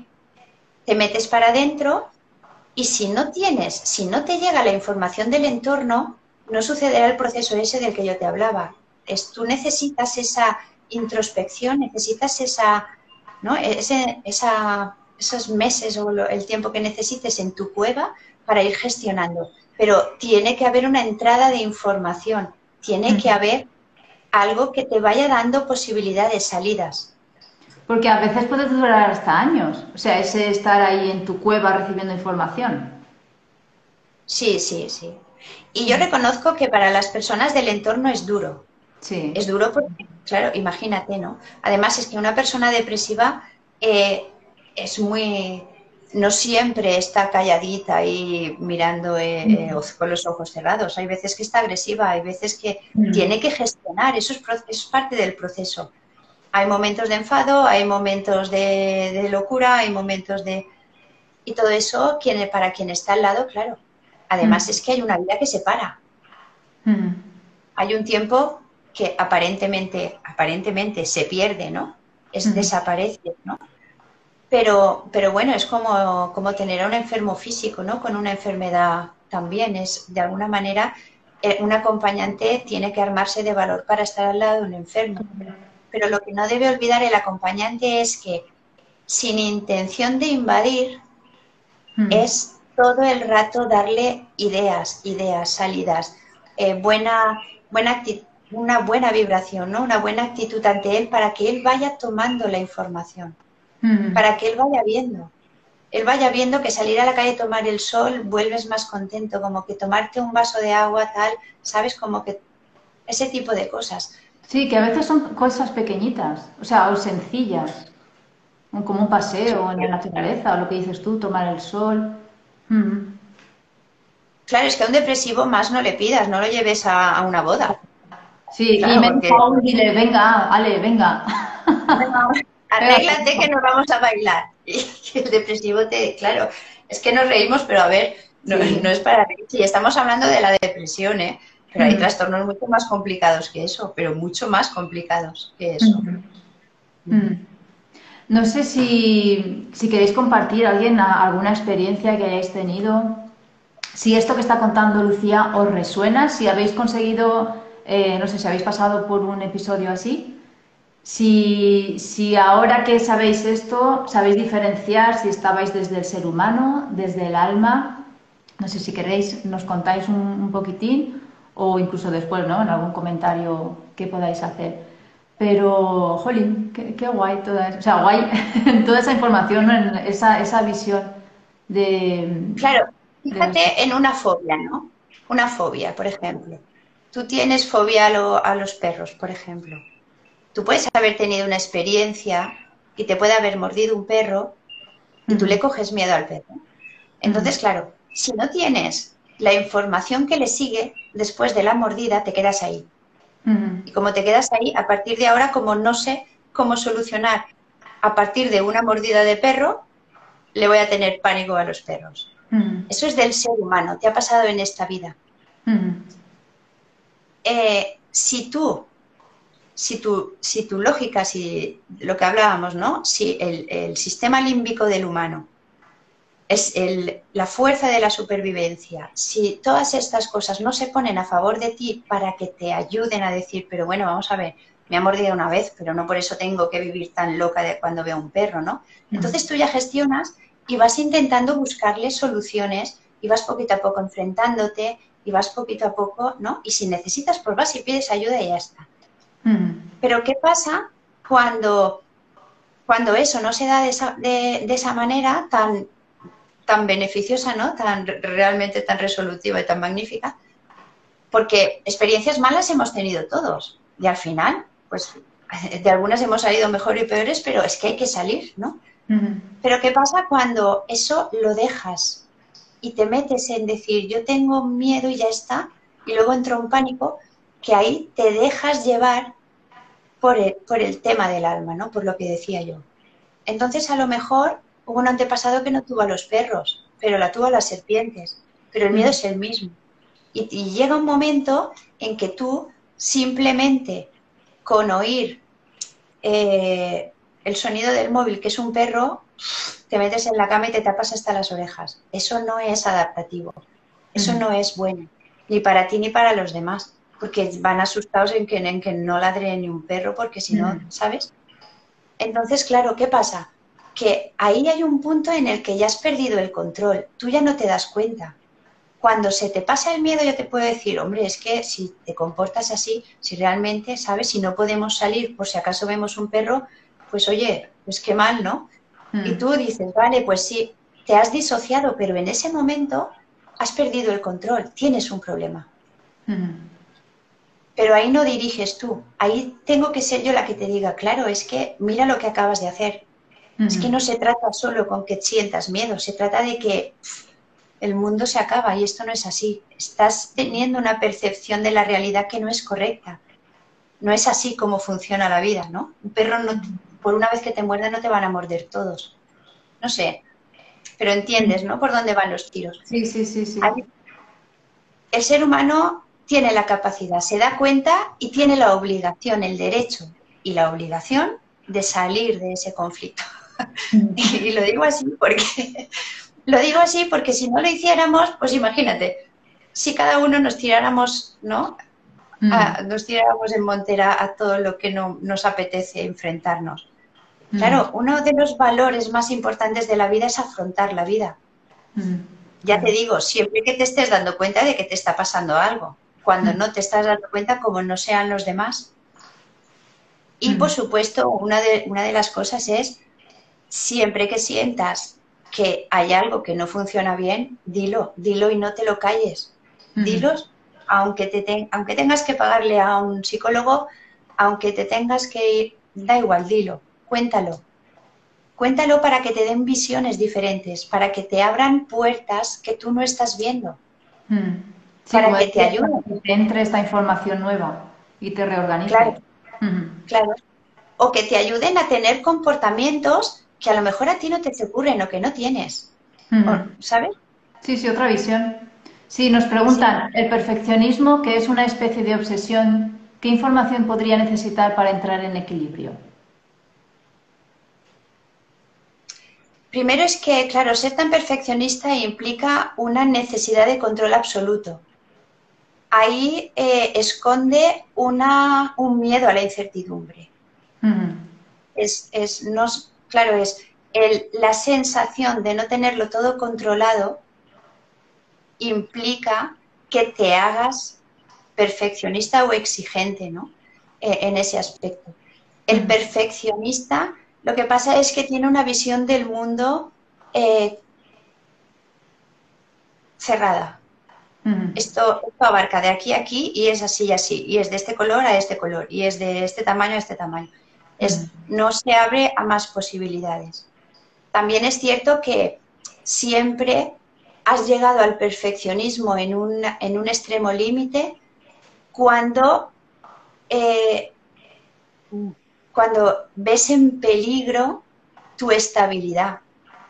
Te metes para adentro y si no te llega la información del entorno, no sucederá el proceso ese del que yo te hablaba. Tú necesitas esa introspección, necesitas ¿no? Esos meses o el tiempo que necesites en tu cueva para ir gestionando. Pero tiene que haber una entrada de información, tiene que
ujú.
haber algo que te vaya dando posibilidades, salidas.
Porque a veces puede durar hasta años. O sea, ese estar ahí en tu cueva recibiendo información.
Sí, sí, sí. Y yo reconozco que para las personas del entorno es duro.
Sí.
Es duro porque, claro, imagínate, ¿no? Además es que una persona depresiva es muy... No siempre está calladita ahí mirando con los ojos cerrados. Hay veces que está agresiva, hay veces que
Mm.
tiene que gestionar. Eso es parte del proceso. Hay momentos de enfado, hay momentos de locura, hay momentos de... Y todo eso, para quien está al lado, claro. Además
Mm.
es que hay una vida que se para.
Mm.
Hay un tiempo que aparentemente se pierde, ¿no?
Mm.
Desaparece, ¿no? Pero bueno, es como tener a un enfermo físico, ¿no? Con una enfermedad también. Es, de alguna manera, un acompañante tiene que armarse de valor para estar al lado de un enfermo. Pero lo que no debe olvidar el acompañante es que, sin intención de invadir,
Mm.
es todo el rato darle ideas, salidas, una buena vibración, ¿no? Una buena actitud ante él para que él vaya tomando la información,
Mm.
para que él vaya viendo. Él vaya viendo que salir a la calle a tomar el sol vuelves más contento, como que tomarte un vaso de agua, tal, ¿sabes? Como que ese tipo de cosas.
Sí, que a veces son cosas pequeñitas, o sea, o sencillas, como un paseo en la naturaleza, o lo que dices tú, tomar el sol. Mm.
Claro, es que a un depresivo más no le pidas, no lo lleves a una boda.
Sí, y
Claro,
menos
porque
aún dile, venga, Ale, venga.
bueno,
Venga,
arréglate que nos vamos a bailar. Y el depresivo claro, es que nos reímos, pero a ver, No,
Sí.
no es para reír. Sí, estamos hablando de la depresión, ¿eh? Pero hay trastornos mucho más complicados que eso, pero mucho más complicados que eso.
Mm. No sé si queréis compartir alguien alguna experiencia que hayáis tenido, si esto que está contando Lucía os resuena, si habéis conseguido, no sé si habéis pasado por un episodio así, si ahora que sabéis esto, sabéis diferenciar si estabais desde el ser humano, desde el alma. No sé si queréis, nos contáis un poquitín o incluso después, ¿no? En algún comentario que podáis hacer. Pero, jolín, qué guay o sea, guay toda esa información, ¿no? Esa visión
Claro,
de los...
fíjate en una fobia, ¿no? Una fobia, por ejemplo. Tú tienes fobia a los perros, por ejemplo. Tú puedes haber tenido una experiencia y te puede haber mordido un perro y tú le coges miedo al perro. Entonces, claro, si no tienes la información que le sigue después de la mordida, te quedas ahí. Y como te quedas ahí, a partir de ahora, como no sé cómo solucionar a partir de una mordida de perro, le voy a tener pánico a los perros. Eso es del ser humano, te ha pasado en esta vida. Si tu lógica, si lo que hablábamos, ¿no? Si el sistema límbico del humano es la fuerza de la supervivencia, si todas estas cosas no se ponen a favor de ti para que te ayuden a decir, pero bueno, vamos a ver, me ha mordido una vez, pero no por eso tengo que vivir tan loca de cuando veo un perro, ¿no? Entonces tú ya gestionas y vas intentando buscarle soluciones y vas poquito a poco enfrentándote y vas poquito a poco, ¿no? Y si necesitas, pues vas y pides ayuda y ya está. Pero ¿qué pasa cuando eso no se da de esa manera tan beneficiosa, ¿no? Realmente tan resolutiva y tan magnífica? Porque experiencias malas hemos tenido todos y al final, pues de algunas hemos salido mejor y peores, pero es que hay que salir, ¿no? Pero ¿qué pasa cuando eso lo dejas y te metes en decir yo tengo miedo y ya está, y luego entra un pánico, que ahí te dejas llevar por el tema del alma, ¿no? Por lo que decía yo. Entonces, a lo mejor hubo un antepasado que no tuvo a los perros, pero la tuvo a las serpientes. Pero el miedo es el mismo. Y llega un momento en que tú simplemente con oír el sonido del móvil, que es un perro, te metes en la cama y te tapas hasta las orejas. Eso no es adaptativo. Eso no es bueno. Ni para ti ni para los demás. Porque van asustados en que no ladre ni un perro, porque si no, ¿sabes? Entonces, claro, ¿qué pasa? Que ahí hay un punto en el que ya has perdido el control, tú ya no te das cuenta. Cuando se te pasa el miedo, yo te puedo decir, hombre, es que si te comportas así, si realmente, ¿sabes? Si no podemos salir por si acaso vemos un perro, pues oye, pues qué mal, ¿no? Y tú dices, vale, pues sí, te has disociado, pero en ese momento has perdido el control, tienes un problema. Pero ahí no diriges tú, ahí tengo que ser yo la que te diga, claro, es que mira lo que acabas de hacer. Es que no se trata solo con que sientas miedo, se trata de que el mundo se acaba y esto no es así. Estás teniendo una percepción de la realidad que no es correcta. No es así como funciona la vida, ¿no? Un perro, no, por una vez que te muerda, no te van a morder todos. No sé, pero entiendes, ¿no? Por dónde van los tiros.
Sí, sí, sí, sí.
El ser humano tiene la capacidad, se da cuenta y tiene la obligación, el derecho y la obligación de salir de ese conflicto. Y lo digo así porque si no lo hiciéramos, pues imagínate, si cada uno nos tiráramos, ¿no? Nos tiráramos en montera a todo lo que no nos apetece enfrentarnos. Claro, uno de los valores más importantes de la vida es afrontar la vida. Ya te digo, siempre que te estés dando cuenta de que te está pasando algo. Cuando no te estás dando cuenta, como no sean los demás. Y por supuesto, una de las cosas es, siempre que sientas que hay algo que no funciona bien, dilo y no te lo calles. Dilos, aunque tengas que pagarle a un psicólogo, aunque te tengas que ir, da igual, dilo, cuéntalo. Cuéntalo para que te den visiones diferentes, para que te abran puertas que tú no estás viendo,
Sí,
para
como
que te
decías, para
ayuden.
que te entre esta información nueva y te reorganice.
Claro, claro. O que te ayuden a tener comportamientos que a lo mejor a ti no te ocurren o que no tienes, ¿sabes?
Sí, sí, otra visión. Sí, nos
Sí.
preguntan, el perfeccionismo, que es una especie de obsesión, ¿qué información podría necesitar para entrar en equilibrio?
Primero es que, claro, ser tan perfeccionista implica una necesidad de control absoluto. Ahí esconde un miedo a la incertidumbre.
Ujú,
No, claro, la sensación de no tenerlo todo controlado implica que te hagas perfeccionista o exigente, ¿no? En ese aspecto. El
ujú,
perfeccionista lo que pasa es que tiene una visión del mundo eh, cerrada.
ujú,
Esto abarca de aquí a aquí y es así y así, y es de este color a este color, y es de este tamaño a este tamaño.
ujú.
No se abre a más posibilidades. También es cierto que siempre has llegado al perfeccionismo en un extremo límite cuando, eh, cuando ves en peligro tu estabilidad.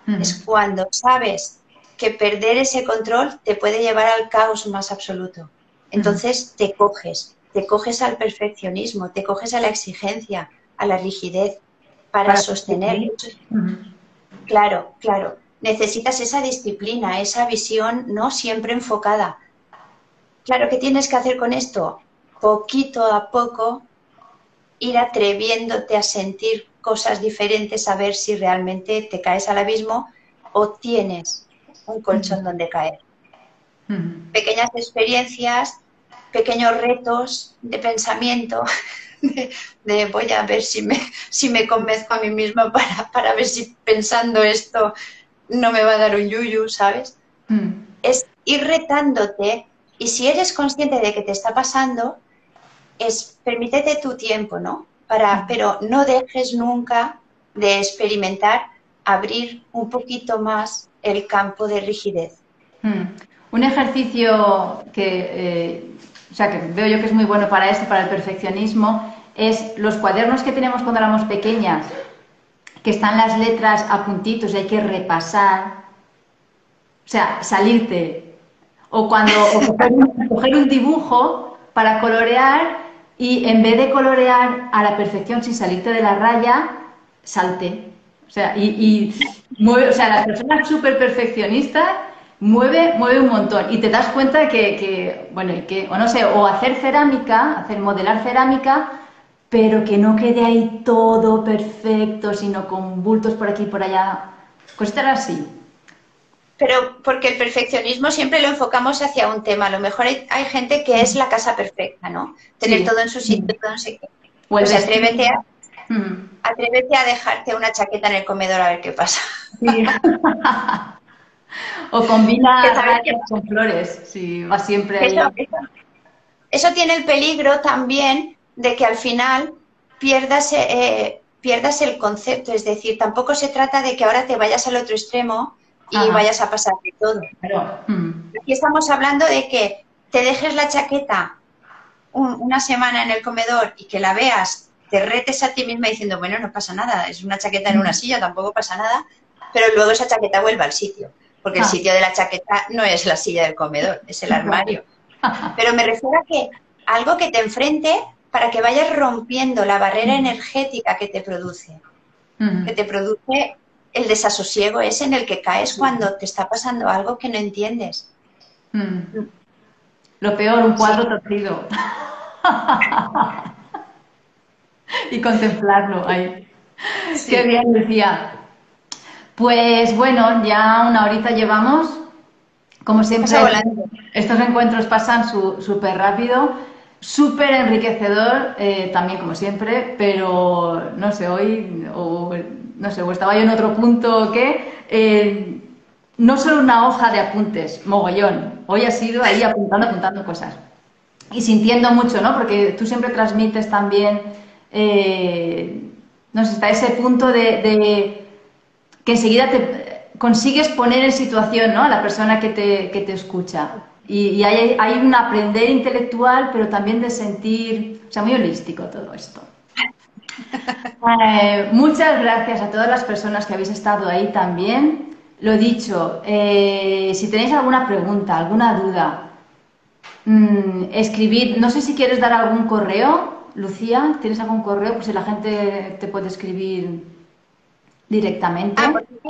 Ujú,
Es cuando sabes que perder ese control te puede llevar al caos más absoluto.
ujú.
Entonces te coges al perfeccionismo, te coges a la exigencia, a la rigidez para
Para
sostener.
conseguir. Ujú,
Claro, claro. Necesitas esa disciplina, esa visión no siempre enfocada. Claro, ¿qué tienes que hacer con esto? Poquito a poco ir atreviéndote a sentir cosas diferentes, a ver si realmente te caes al abismo o tienes un
ujú,
colchón donde caer.
ujú.
Pequeñas experiencias, pequeños retos de pensamiento, voy a ver si me convenzco a mí misma para ver si pensando esto no me va a dar un yuyu, ¿sabes?
Mm.
Es ir retándote y si eres consciente de que te está pasando, es permítete tu tiempo, ¿no? Pero no dejes nunca de experimentar, abrir un poquito más el campo de rigidez.
Mm. Un ejercicio o sea, que veo yo que es muy bueno para esto, para el perfeccionismo, es los cuadernos que tenemos cuando éramos pequeñas, que están las letras a puntitos y hay que repasar, o sea, salirte. Coger un dibujo para colorear y en vez de colorear a la perfección sin salirte de la raya, salte. O sea, mueve, o sea, la persona súper perfeccionista mueve un montón y te das cuenta bueno, o no sé, o hacer cerámica, hacer modelar cerámica, pero que no quede ahí todo perfecto, sino con bultos por aquí y por allá. Cosas así.
Pero porque el perfeccionismo siempre lo enfocamos hacia un tema. A lo mejor hay gente que es la casa perfecta, ¿no? Tener
Sí.
todo en su sitio, todo no sé qué.
O el
Pues
vestido. Mm,
atrévete a dejarte una chaqueta en el comedor a ver qué pasa.
sí. O
Que
combina
sabes que
rayas con flores, si va siempre
eso,
ahí.
eso, eso tiene el peligro también de que al final pierdas el concepto. Es decir, tampoco se trata de que ahora te vayas al otro extremo y
Ajá,
vayas a pasar de todo.
claro.
Aquí estamos hablando de que te dejes la chaqueta una semana en el comedor y que la veas, te retes a ti misma diciendo, bueno, no pasa nada, es una chaqueta en una silla, tampoco pasa nada, pero luego esa chaqueta vuelve al sitio, porque el
Ah,
sitio de la chaqueta no es la silla del comedor, es el
claro.
armario. Pero me refiero a que algo que te enfrente para que vayas rompiendo la barrera energética que te produce el desasosiego, es en el que caes cuando te está pasando algo que no entiendes.
Lo peor, un
Sí,
cuadro torcido. Y contemplarlo ahí. Qué
sí,
bien, Lucía. Pues bueno, ya una horita llevamos. Como
pasa
siempre,
volando.
estos encuentros pasan súper rápido, súper enriquecedor, también como siempre, pero no sé, hoy, o no sé, o estaba yo en otro punto o qué, no solo una hoja de apuntes, mogollón. Hoy ha sido ahí apuntando cosas. Y sintiendo mucho, ¿no? Porque tú siempre transmites también, no sé, está ese punto de que enseguida te consigues poner en situación, ¿no? A la persona que te escucha. Y hay un aprender intelectual, pero también de sentir, o sea, muy holístico todo esto. Muchas gracias a todas las personas que habéis estado ahí también. lo dicho, si tenéis alguna pregunta, alguna duda, escribid, no sé si quieres dar algún correo, Lucía, ¿tienes algún correo? Pues si la gente te puede escribir
Ah,
directamente.
pues sí.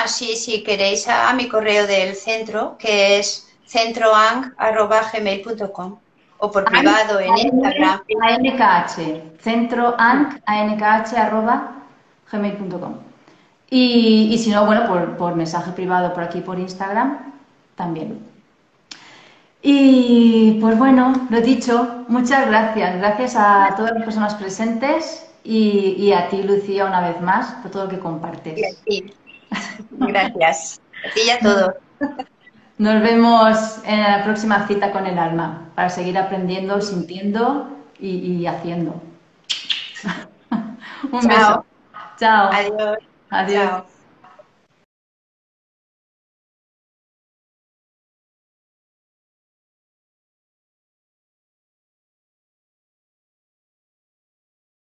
Sí, si queréis a mi correo del centro, que es centroanc@gmail.com o por privado en Instagram.
ANKH, centro ANKH arroba gmail.com. Y si no, bueno, por mensaje privado por aquí, por Instagram, también. Y pues bueno, lo dicho, muchas gracias. Gracias a todas las personas presentes y a ti, Lucía, una vez más, por todo lo que
Y a
compartes.
ti. Gracias. A ti y a todos.
Nos vemos en la próxima cita con el alma para seguir aprendiendo, sintiendo y haciendo. Un beso.
Chao.
Chao.
Adiós.
Adiós.
Chao.